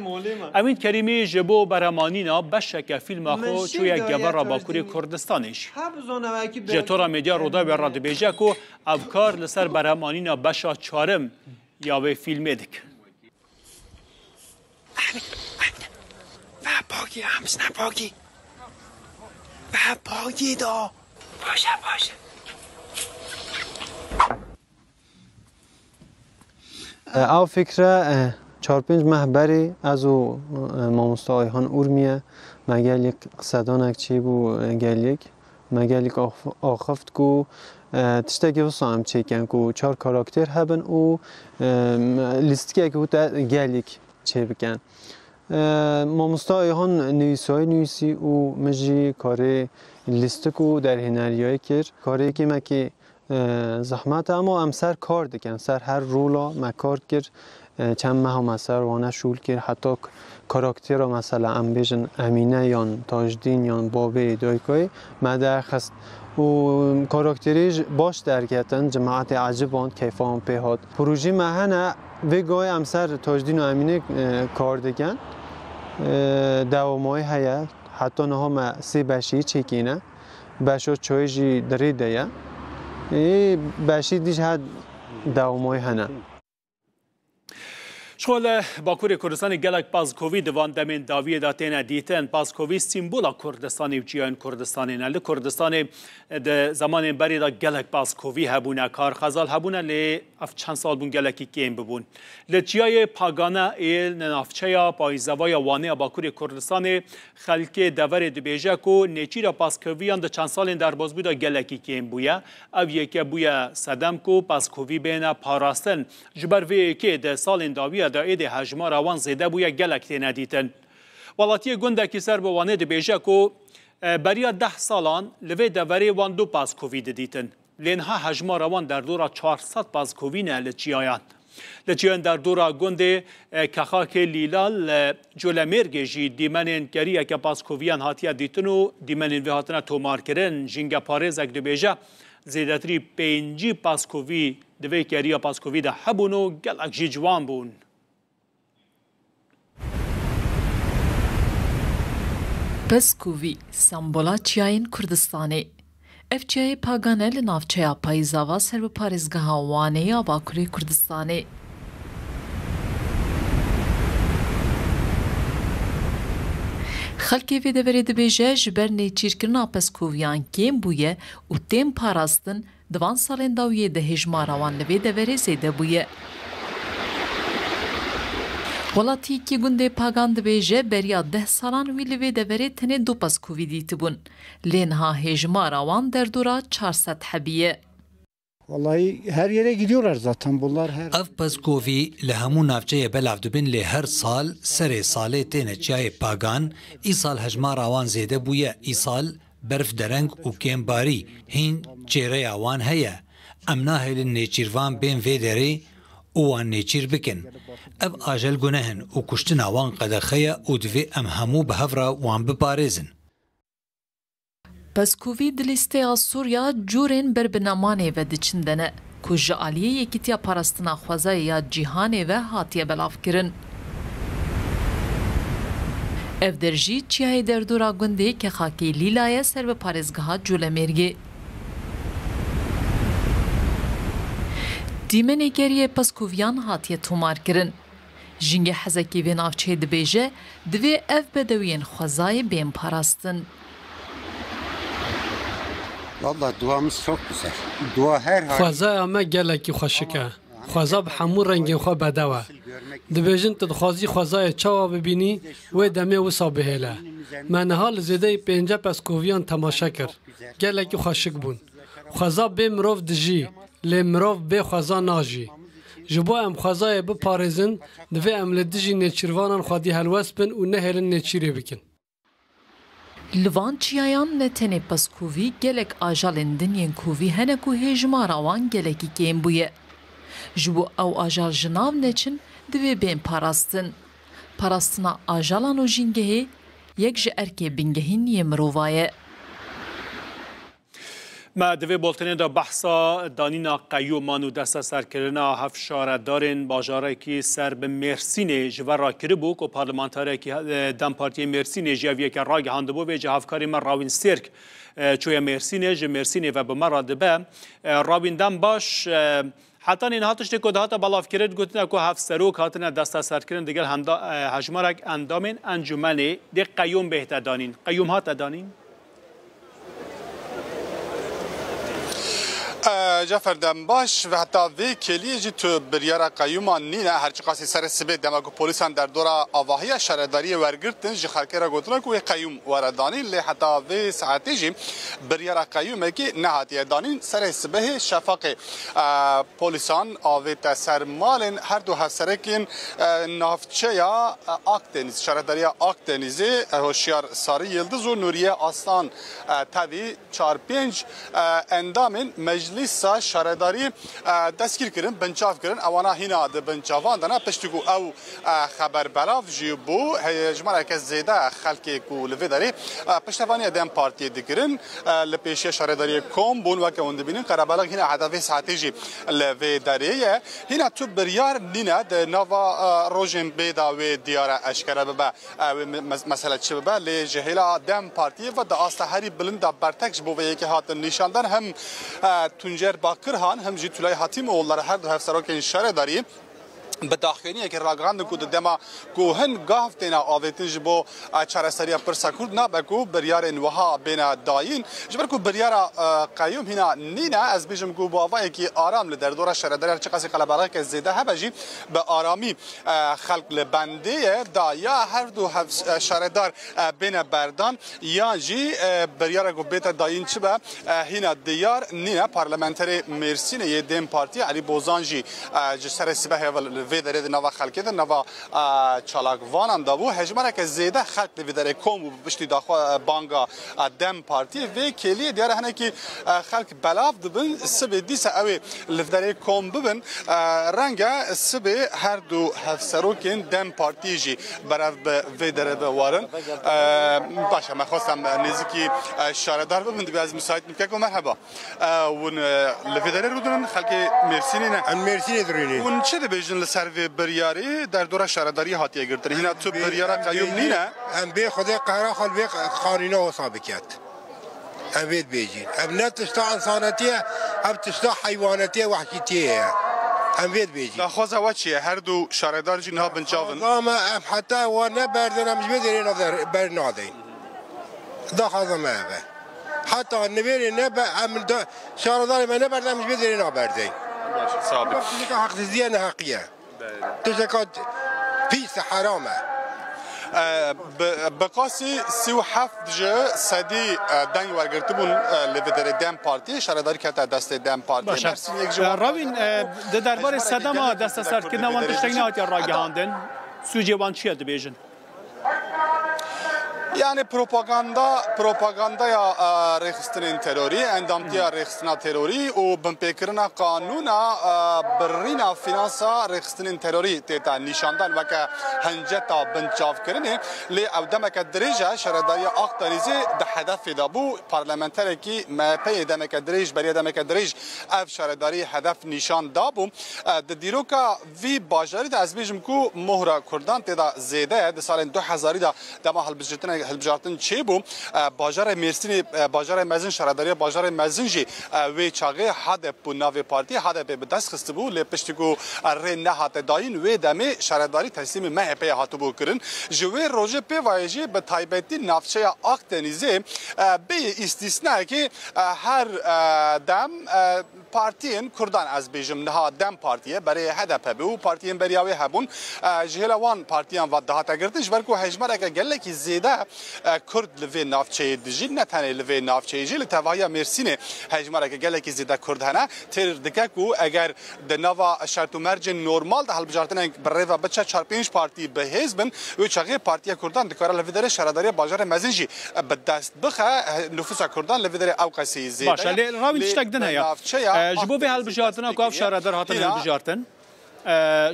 امین کریمی جبو برامانینا بشک فیلم خو چوی گبر را باکوری کردستانش. جتورا میدیا رودا به راد بیجه که افکار لسر برامانینا بشا 4 یا به فیلمه دک. باگی همس نباگی باگی دا باشه او فکره 4-5 محبری از او ماموستا آیهان ارمیه مگل یک قصدانک چی بو گلیک مگل یک آخفت کو تشتگی وصا هم چیکن کو 4 کاراکتر هبن او لیستی که گلیک چی بکن ماموستا آیهان نویسی او مجی کاره لیست کو در هنریای کرد کاری که مکی زحمت اما امسر کار دکن سر هر رولا ما کار کرد چند ماه هم اثر وانه شول کرد حتی کاراکتر را مثلا امبیجن امینه یا تاجدین یا بابه دایکای ما درخست و کاراکتریش باش درکتن جماعت عجبان کیفان پیهات پروژه مهنه وگای امسر تاجدین و امینه کار دکن دوامای هیا حتی نه ما سی بشی چکینه بشو چایجی دریده یا بشی دیش هد دوامای هنه شغل باکوری کردستان گلک پاسکووی دوان دمین داوی داتین دیتن پاسکووی سیمبولا کردستانی و جیان کردستانی نه کردستان زمان بری دا گلک پاسکووی هبونه کار خزال هبونه لی اف چند سال بون گلکی کیم ببون لچیای پاگانه ایل ننافچه پایزوای وانه باکوری کردستان خلک دور دبیجه کو نیچیر پاسکوویان دا چند سال در باز بودا گلکی کیم بویا او یکی بویا صدم کو پاسکووی بین پاراستن جبر وی که ده سال داوی دا ایده هجمار آوان زیده بویا گلک تینه دیتن. ولاتی گنده که سر بوانه ده بیجه که بریا 10 سالان لوی دوری وان دو پاسکووی دیتن. لینها هجمار آوان در دورا 400 پاسکووی نه لچیایان. لچیان در دورا گنده کخاک لیلال جولمرگ جی دیمنین گریه که پاسکوویان هاتیه دیتن و دیمنین وی هاتنه تومار کرن جنگ پارز اک دو بیجه زیدتری 5 پاسکووی دوی گریه پاسکووی ده حبونو گلک جی جوان بون. پاسکووی سمبولا چیاین کردستانی اف چیای پاگانه لنافچه پایزاوا سر به پارزگاه وانه یا باکوری کردستانی خلکی وی دوری دبیجه جبر نیچیرکرنا پاسکوویان کم بویه و تیم پاراستن دوان سالین داویه ده هجماروان لوی دوری زیده بویه. ولاتی کی گنده پاگان دبیجه بریا 10 سالان وی لوی دوری تنه دو پاسکووی دیت بون. لینها هجماروان در دورا 400 حبیه. Vallahi her yere gidiyorlar zaten bunlar her. Ev pezkovî li hemû navçeyê belav dibin lê her sal serê salê têne çiyayê pagan, îsal hejmara wan zêde bûye, îsal berf dereng û kêmbarî hîn çêreya wan heye. Em nahêlin nêçîrvan bên vê derê û wan nêçîr bikin. Ev ajel gunehin û kuştina wan qedexeye û divê em hemû bi hevra wan biparêzin. پاسکووی دلیسته سوریا جورین بر بنامانه و دچندنه که جعالیه یکیتیا پارستنا خوازای یا جیهانه و هاتیه بلاف کرن. اف درجی چیای در دورا گنده که خاکی لیلایه سر به پارزگاه جولمرگه. دیمنه گریه پاسکوویان هاتیه تومار کرن. جنگ حزکی و نافچه دبیجه دوی اف بدوین خوازای بین پاراستن. Vallahi duamız çok güzel. Dua her hal. خوازای اما گلکی خوشکه. خوازا به همون رنگین خواه بدوه. دبیجن تدخوازی خوازای چاوا ببینی و دمه و صابهله. من حال زیده 5 پاسکوویان تماشا کرد. گلکی خوشک بون. خوازا به مروف دجی. لی مروف به خوازا ناجی. جبو ام خوازای به پارزن دوی ام لدجی نیچیروانان خوادی هلوس بن و نهرن نیچیری بکن. لوان چیایان نتنه پاسکووی گلک آجالن دنین کووی هنکو هجماراوان گلکی کم بویه. جبو او آجال جناو نچن دوی بین پاراستن. پاراستنا آجالان و جنگهی یک جه ارکه بینگهین یه مرووایه. ما دوی بولتنه دا بحثا دانینا قیومان و دست سرکرنا هفشاره دارن باجاره که سر به مرسین جوار را کری بوک و پارلمانتاره که دم پارتی مرسین جویه که راگ هنده بو و جهافکاری من راوین سرک چوی مرسین و به مرا دبه راوین دم باش حتی این هاتش که هاتا بلاف کرد گوتنه که هفت سروک هاتنه دست سرکرن دیگر هجمارک اندامین انجمنه دی قیوم بهت دانین قیوم هات دانین جعفر دمباش و حتی وی کلیه جی تو بریار قیومان نینه هرچی قاسی سر سبه دماغ پولیسان در دورا آواهی شهرداری ورگرتن جی خلکه را گوتنه که قیوم وردانین لی حتی وی ساعتی جی بریار قیومه که نهاتی دانین سر سبه شفاق پولیسان آویت سر مالن هر دو هفسرکین نافچه یا آکتنیز شهرداری آکتنیزی هوشیار ساری یلدز و نوریه آستان تاوی 4-5 اندامین مجلس مجلس شارداری دستگیر کردن بنچاف کردن اوانا هینا د بنچافان دنا پشتگو او خبر بلاف جی بو هجمره که زیده خلکی کو لویداری پشتوانی دم پارتی دکرن لپیشی شارداری کوم بون وکه اون دبینن قرابلغ هینا هدف استراتژی لویداری هینا تو بریار نینا د نوا روجن بیدا و دیار اشکره به مسئله چه به لجهلا دم پارتی و د استهری بلند برتکش بو و یکی هات نشاندن هم تونجر باکرهان هم جی تولای حاتم اولار هر دو هفسراکن شارداری بداخلینی که راگان کو دما کو هن گافتنا آویتنج بو چارسری پرسکورد نه بکو بریار نوها بین داین جبر کو بریار قیوم هنا نینا از بیجم کو باوای کی آرام ل در دور شردر چه قصی قلبره که زیده هبجی به آرامی خلق لبنده دا یا هر دو شردر بین بردان یا جی بریار کو بیت داین چه به هنا دیار نینا پارلمانتری مرسین ی دم پارتی علی بوزانجی جسر سبه ویدره نوا خلکه نوا چالاکوان دابو هجمره که زیده خلق ویدره کوم بشتی داخل بانگا دم پارتی و کلی دیاره هنه که خلق بلاف دبن سبه دیسه اوی ویدره کوم ببن رنگه سبه هر دو هفسروکین دم پارتی جی برای ویدره بوارن باشه من خواستم نزدیکی شاردار ببن دیگه از مساعد میکنم مرحبا ون ویدره رو دارن خلق مرسینی نه مرسینی درینی ون چه بیشتر سروی بریاری در دوره شارداری هاتیه گرفتن هینا تو بریارا قیوم نینه هم به خدا قرار خال به قانونا و ثابتیت هم بيت بيجين هم لا تشتاع انسانتيه هم تشتاع حيواناتيه وحشيتيه هم بيت بيجين لا خوزا وچیه هر دو شاردار جنها بنچاون ما حتى وانا بردنا مش بدري نظر برنادين ده خوزا ما حتى النبي نبا هم شاردار ما نبردنا مش بدري نبردين صابر تشكا حق زيانه حقيه تشكا بيس حرامه بقاسی 37 جه صدی دنگ ورگرتبون لودر دم پارتی شارداری که دست دم پارتی راوین درباره صدما دست سر که نوان تشتگی نهاتی راگهاندن سوجه وان چیه دبیجن؟ yani propagandaya rexistinin terörü, endamtiya rexistina terörü o binpekirina kanuna birrina finansa rexistinin terörü teta nişandan ve ke henceta binçavkirini li evdemeke dirêja şeredariya Akdenizê de hedefê de bû parlamenterekî MHP'yê demeke dirêj beriya demeke dirêj ev şeredarî hedef nîşan dabû di dîroka vî bajarî de ez bêjim ku mohra Kurdan têda zêde ye di salên 2000 de dema hilbijirtina hilbijartin çêbû bajara Mêrsînê bajara mezin şeredariya bajara mezin jî wê çaxê HDP bû navê partiyê HDP bi dest xistibû lê piştî ku rê nehate dayîn wê demê şeredarî teslîmê MHP'ye hatibû kirin ji wê rojê pêvayê jî bi taybetî navçeya Akdenizê bê îstîsnayekê her dem partiyên Kurdan ez bêjim niha dem partiye berê HDP bû û partiyên beriya wê hebûn ji hêla wan partiyan ve dihate girtin ji ber ku hejmareke gelekî zêde Kurd li vê navçeyê dijî ne tenê li vê navçeyê jî li tevahiya Mêrsînê hejmareke gelekî zêde Kurd hene têr dike ku eger di nava şert û mercên normal de hilbijartinên bi rêve biçe 4-5 partî bihêz bin wê çaxê Partiya Kurdan dikare li vê derê şeredariya bajara mezin jî bi dest bixe nüfusa Kurdan li vê derê ew qesî zêde baş lê rawîn tiştek din heye ji bo vê hilbijartina ku ev şeredar hatin hilbijartin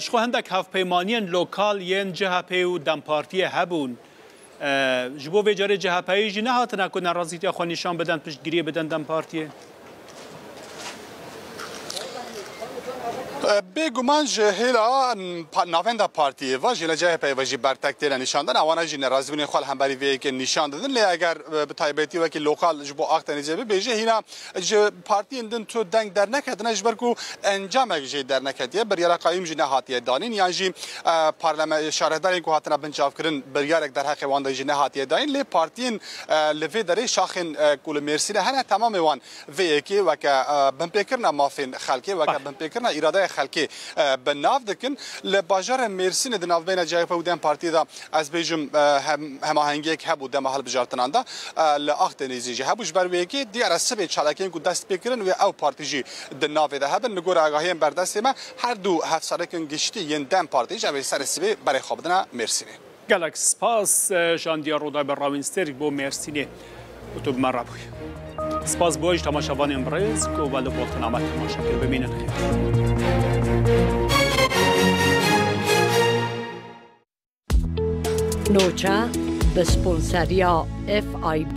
ji xwe hindek hevpeymaniyên lokal yên CHP û Dem Partiyê hebûn ji bo vê carê CHPyê jî nehatine ku nerazîtiya xwe nîşan bidin piştgiriyê bidin Dem Partiyê bêguman ji hêla navenda partiyê ve jî li CHPyê ve jî bertek têne nîşandin ewana jî nerazîbûnên xwe li hemberî vê yekê nîşan didin lê eger bi taybetî wekî lokal ji bo Akdenizê bibêje hîna ji partiyên din tu deng derneketine ji ber ku encamek jê derneketiye biryara qayîm jî nehatiye danîn yan jî şaredarên ku hatine bincavkirin biryarek derheqê wan de jî nehatiye dayîn lê partiyên li vê derê şaxên ku li Mêrsînê hene temamê wan vê yekê weke binpêkirina mafên xelkê weke binpêkirina îradaya خلکی به ناو دکن لباجار مرسین د ناوبین جایپ و دم پارتی دا از بیجم هماهنگی که بود دم حال بجارتنان دا ل اختنیزی جه بوش بر ویکی دیار سبه چالکین کو دست بکرن و او پارتی جی د ناو ده هبن نگور آگاهی بردست ما هر دو هفت سالکن گشتی ین دم پارتی جه سر سبه برای خوابدن مرسینه گلکس سپاس شاندیا رودا بر راوینستر بو مرسینه و تو بمن رابوی سپاس بۆیش تەماشاوانی ئەمڕێز کۆ لە بۆڵتەنامە تەماشاکرد ببینن خێر نوچە بە سپۆنسەریا FIB